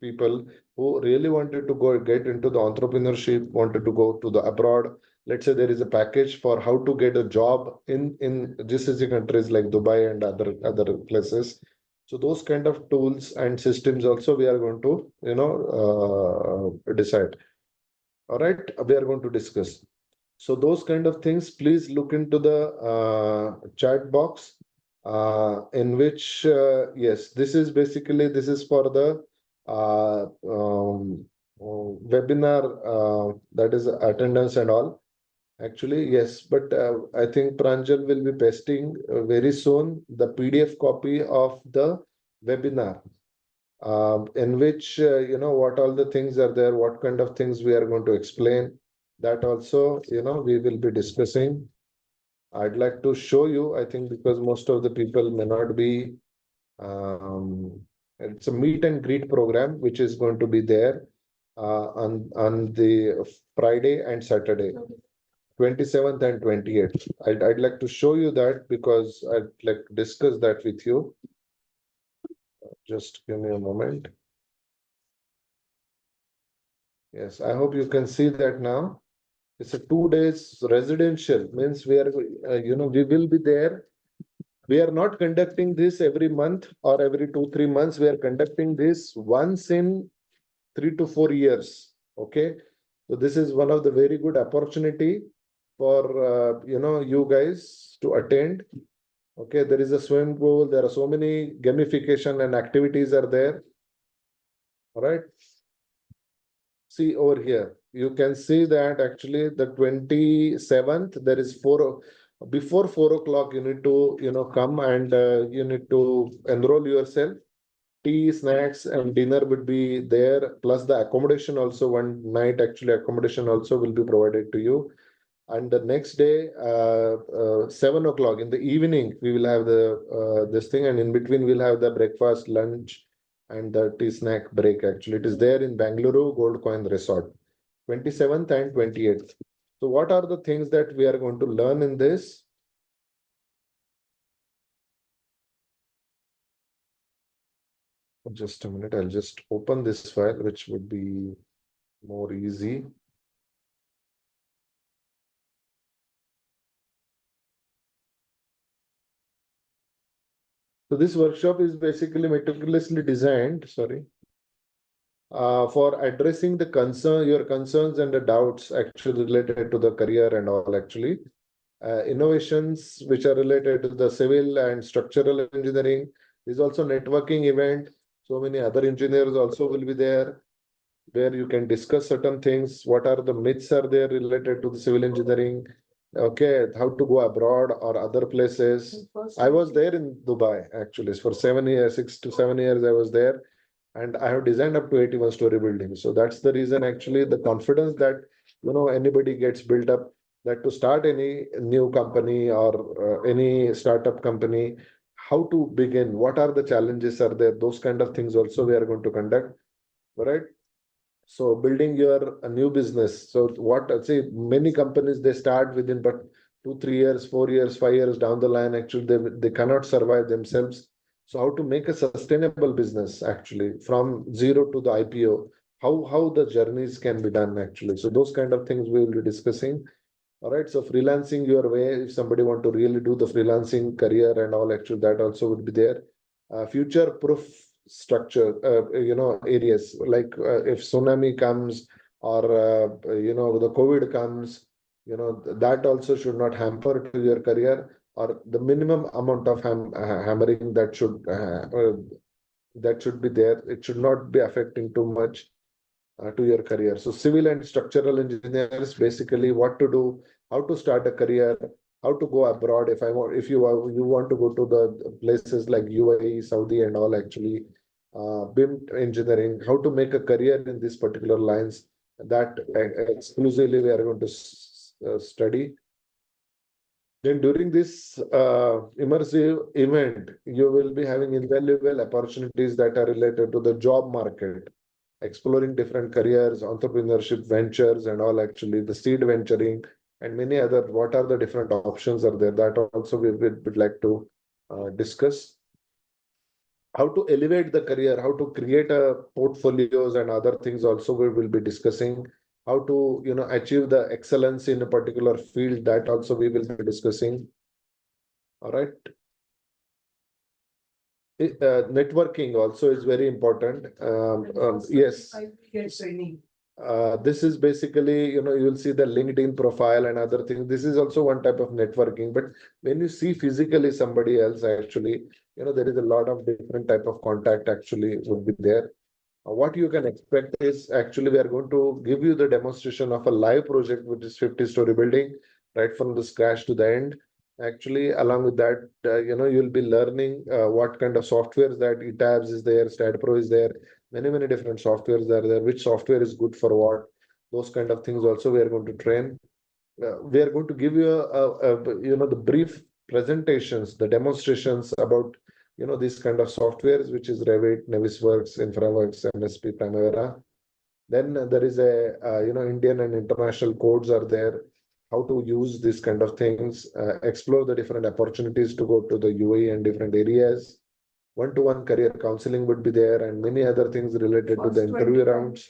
people who really wanted to go get into the entrepreneurship, wanted to go to the abroad. Let's say there is a package for how to get a job in GCC countries like Dubai and other places. So those kind of tools and systems also we are going to decide. All right, we are going to discuss. So those kind of things, please look into the chat box, in which, yes, this is for the webinar, that is attendance and all. Actually, yes, but I think Pranjal will be pasting very soon the PDF copy of the webinar, in which, what all the things are there, what kind of things we are going to explain. That also, we will be discussing. I'd like to show you, I think, because most of the people may not be, it's a meet and greet program, which is going to be there on the Friday and Saturday, 27th and 28th. I'd like to show you that because I'd like to discuss that with you. Just give me a moment. Yes, I hope you can see that now. It's a 2 days residential, means we are, we will be there. We are not conducting this every month or every 2-3 months. We are conducting this once in 3 to 4 years. Okay. So this is one of the very good opportunity for, you guys to attend. Okay. There is a swimming pool. There are so many gamification and activities are there. All right. See over here, you can see that actually the 27th, there is before 4 o'clock, you need to, come and you need to enroll yourself. Tea, snacks, and dinner would be there, plus the accommodation also. One night, actually, accommodation also will be provided to you. And the next day, 7 o'clock in the evening, we will have the this thing, and in between, we'll have the breakfast, lunch, and the tea snack break. Actually, it is there in Bangalore Gold Coin Resort, 27th and 28th. So, what are the things that we are going to learn in this? Just a minute, I'll just open this file, which would be more easy. So this workshop is basically meticulously designed, for addressing your concerns and the doubts actually related to the career and all actually. Innovations which are related to the civil and structural engineering. There's also networking event. So many other engineers also will be there, where you can discuss certain things. What are the myths are there related to the civil engineering? Okay, how to go abroad or other places. I was there in Dubai actually for 7 years, 6 to 7 years I was there, and I have designed up to 81-story buildings. So that's the reason actually the confidence that anybody gets built up, that to start any new company or any startup company, how to begin, what are the challenges are there, those kind of things also we are going to conduct. All right. So building your a new business. So what I say, many companies they start within but 2-3 years, 4 years, 5 years down the line, actually they cannot survive themselves. So how to make a sustainable business actually from zero to the IPO, how the journeys can be done actually. So those kind of things we will be discussing. All right. So freelancing your way, if somebody want to really do the freelancing career and all, actually that also would be there. Future proof structure, areas like if tsunami comes or the COVID comes, that also should not hamper to your career, or the minimum amount of hammering that should be there. It should not be affecting too much to your career. So civil and structural engineers, basically what to do, how to start a career, how to go abroad. If you want to go to the places like UAE, Saudi, and all, actually, BIM engineering, how to make a career in these particular lines. That exclusively we are going to study. Then during this immersive event, you will be having invaluable opportunities that are related to the job market, exploring different careers, entrepreneurship ventures, and all, actually, the seed venturing, and many other. What are the different options are there? That also we would like to discuss. How to elevate the career, how to create a portfolios and other things also we will be discussing. How to achieve the excellence in a particular field, that also we will be discussing. All right. Networking also is very important. Yes. This is basically, you will see the LinkedIn profile and other things. This is also one type of networking. But when you see physically somebody else, actually, there is a lot of different type of contact actually would be there. What you can expect is, actually, we are going to give you the demonstration of a live project, which is 50-story building, right from the scratch to the end. Actually, along with that, you'll be learning what kind of softwares, that eTabs is there, StatPro is there, many different softwares are there, which software is good for what, those kind of things also we are going to train. We are going to give you the brief presentations, the demonstrations about these kind of softwares, which is Revit, Navisworks, InfraWorks, MSP, Primavera. Then there is a Indian and international codes are there. How to use these kind of things, explore the different opportunities to go to the UAE and different areas. One-to-one career counseling would be there, and many other things related to the interview rounds.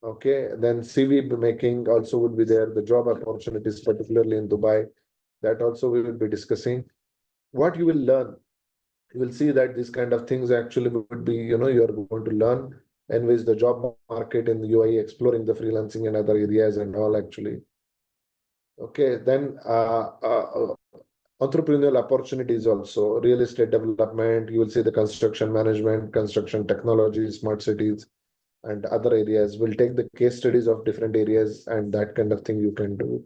Okay, then CV making also would be there. The job opportunities, particularly in Dubai, that also we will be discussing. What you will learn, you will see that these kind of things actually would be, you are going to learn and with the job market in the UAE, exploring the freelancing and other areas and all, actually. Okay, then entrepreneurial opportunities also, real estate development, you will see the construction management, construction technology, smart cities, and other areas. We'll take the case studies of different areas, and that kind of thing you can do.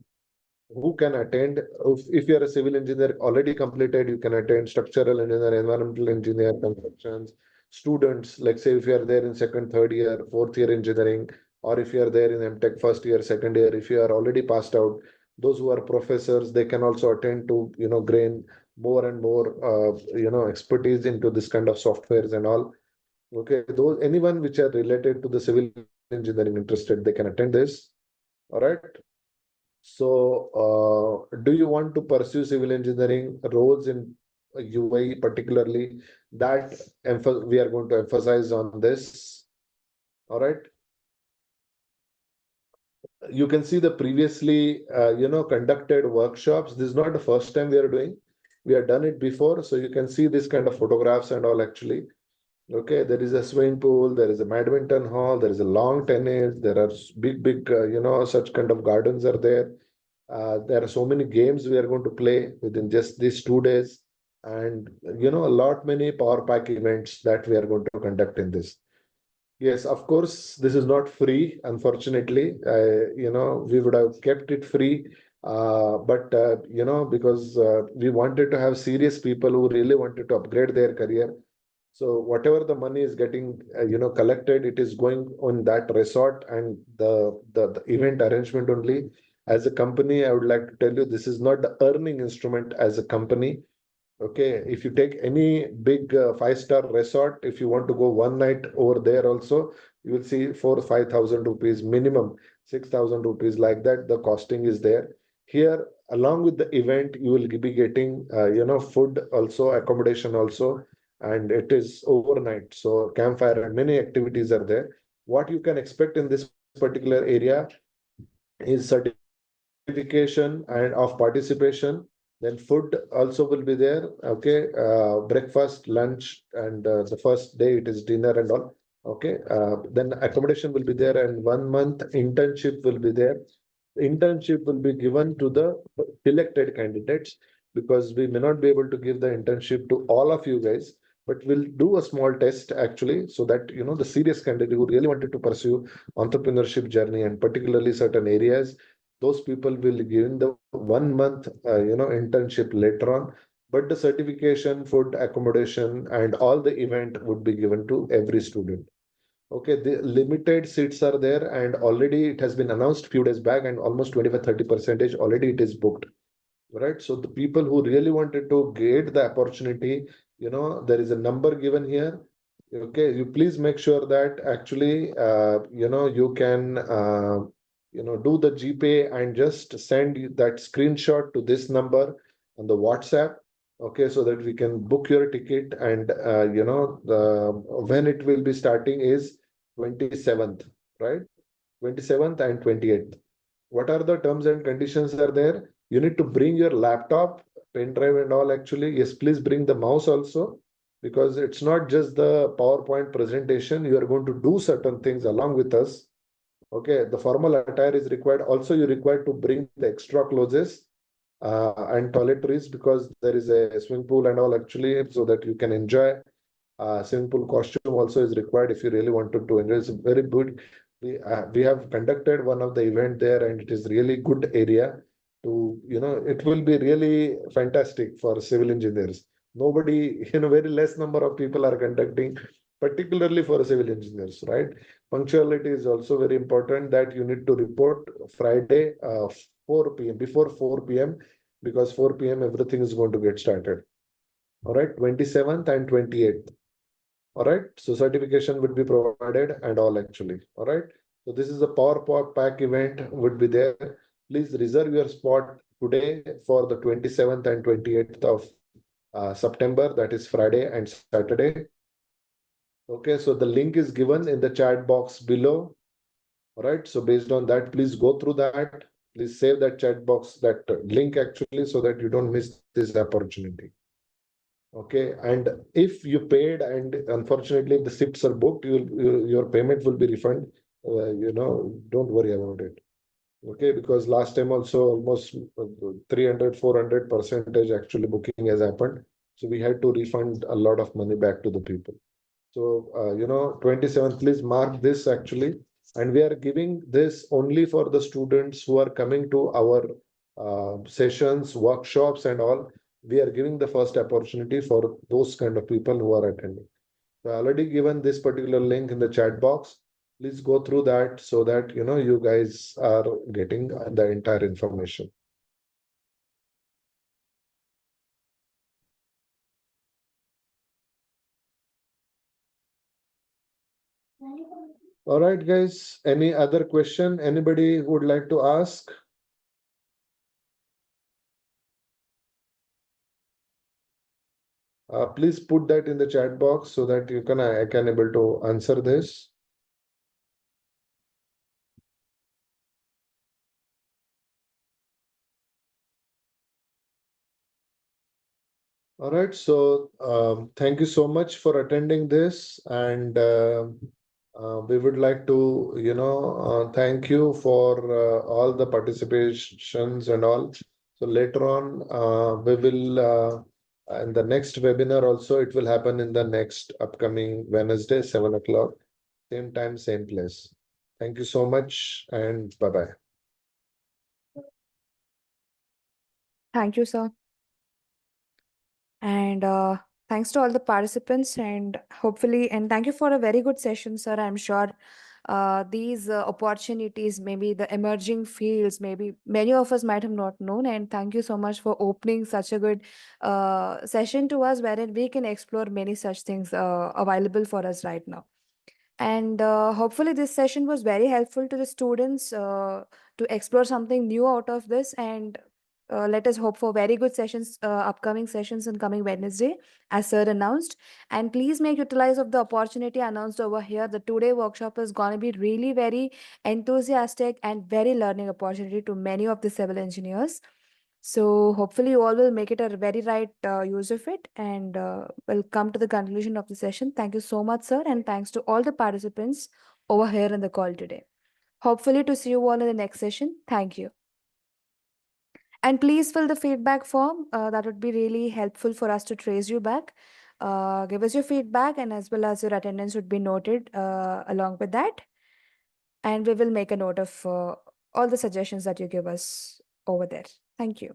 Who can attend? If you are a civil engineer already completed, you can attend. Structural engineer, environmental engineer, constructions. Students, like say if you are there in second, third year, fourth year engineering, or if you are there in MTech first year, second year, if you are already passed out, those who are professors, they can also attend to gain more and more expertise into this kind of softwares and all. Okay, those anyone which are related to the civil engineering interested, they can attend this. All right. So, do you want to pursue civil engineering roles in UAE particularly? That we are going to emphasize on this. All right. You can see the previously, conducted workshops. This is not the first time we are doing. We have done it before, so you can see this kind of photographs and all, actually. Okay, there is a swimming pool, there is a badminton hall, there is a long tennis, there are big, such kind of gardens are there. There are so many games we are going to play within just these 2 days, and a lot many power pack events that we are going to conduct in this. Yes, of course, this is not free, unfortunately. We would have kept it free, but because we wanted to have serious people who really wanted to upgrade their career. So whatever the money is getting, collected, it is going on that resort and the event arrangement only. As a company, I would like to tell you, this is not the earning instrument as a company. Okay, if you take any big five-star resort, if you want to go one night over there also, you will see 4,000 or 5,000 rupees minimum, 6,000 rupees, like that. The costing is there. Here, along with the event, you will be getting, food also, accommodation also, and it is overnight. So campfire and many activities are there. What you can expect in this particular area is certification and of participation. Then food also will be there. Okay, breakfast, lunch, and the first day it is dinner and all. Okay, then accommodation will be there, and 1 month internship will be there. Internship will be given to the selected candidates, because we may not be able to give the internship to all of you guys, but we'll do a small test actually, so that the serious candidate who really wanted to pursue entrepreneurship journey, and particularly certain areas, those people will give the 1 month internship later on. But the certification, food, accommodation, and all the event would be given to every student. Okay, the limited seats are there, and already it has been announced few days back, and almost 25-30% already it is booked. Right. So the people who really wanted to get the opportunity, there is a number given here. Okay, you please make sure that actually, you can, do the GPay and just send that screenshot to this number on the WhatsApp. Okay, so that we can book your ticket, and, when it will be starting is 27th, right? 27th and 28th. What are the terms and conditions are there? You need to bring your laptop, pen drive and all actually. Yes, please bring the mouse also, because it's not just the PowerPoint presentation. You are going to do certain things along with us. Okay, the formal attire is required. Also, you're required to bring the extra clothes and toiletries, because there is a swimming pool and all actually, so that you can enjoy. Swimming pool costume also is required if you really wanted to enjoy. It's very good. We have conducted one of the event there, and it is really good area to, it will be really fantastic for civil engineers. Nobody, very less number of people are conducting, particularly for civil engineers, right? Punctuality is also very important, that you need to report Friday, 4 p.m., before 4 p.m., because 4 p.m. everything is going to get started. All right, 27th and 28th. All right, so certification would be provided and all actually. All right, so this is a power pack event would be there. Please reserve your spot today for the 27th and 28th of September, that is Friday and Saturday. Okay, so the link is given in the chat box below. All right, so based on that, please go through that. Please save that chat box, that link actually, so that you don't miss this opportunity. Okay, and if you paid and unfortunately if the seats are booked, your payment will be refunded. Don't worry about it. Okay, because last time also almost 300, 400% actually booking has happened. So we had to refund a lot of money back to the people. So, 27th, please mark this actually. And we are giving this only for the students who are coming to our sessions, workshops, and all. We are giving the first opportunity for those kind of people who are attending. So I already given this particular link in the chat box. Please go through that, so that you guys are getting the entire information. All right, guys. Any other question? Anybody who would like to ask? Please put that in the chat box, so that I can able to answer this. All right, so thank you so much for attending this, and we would like to, thank you for all the participations and all. So later on, we will, in the next webinar also, it will happen in the next upcoming Wednesday, 7 o'clock, same time, same place. Thank you so much, and bye-bye. Thank you, sir. And thanks to all the participants, and hopefully, and thank you for a very good session, sir. I'm sure these opportunities, maybe the emerging fields, maybe many of us might have not known. And thank you so much for opening such a good session to us, wherein we can explore many such things available for us right now. And hopefully, this session was very helpful to the students to explore something new out of this. And let us hope for very good sessions, upcoming sessions in coming Wednesday, as sir announced. And please make utilize of the opportunity announced over here. The two-day workshop is going to be really very enthusiastic and very learning opportunity to many of the civil engineers. So hopefully you all will make it a very right use of it, and we'll come to the conclusion of the session. Thank you so much, sir, and thanks to all the participants over here in the call today. Hopefully to see you all in the next session. Thank you. And please fill the feedback form. That would be really helpful for us to trace you back. Give us your feedback, and as well as your attendance would be noted along with that. And we will make a note of all the suggestions that you give us over there. Thank you.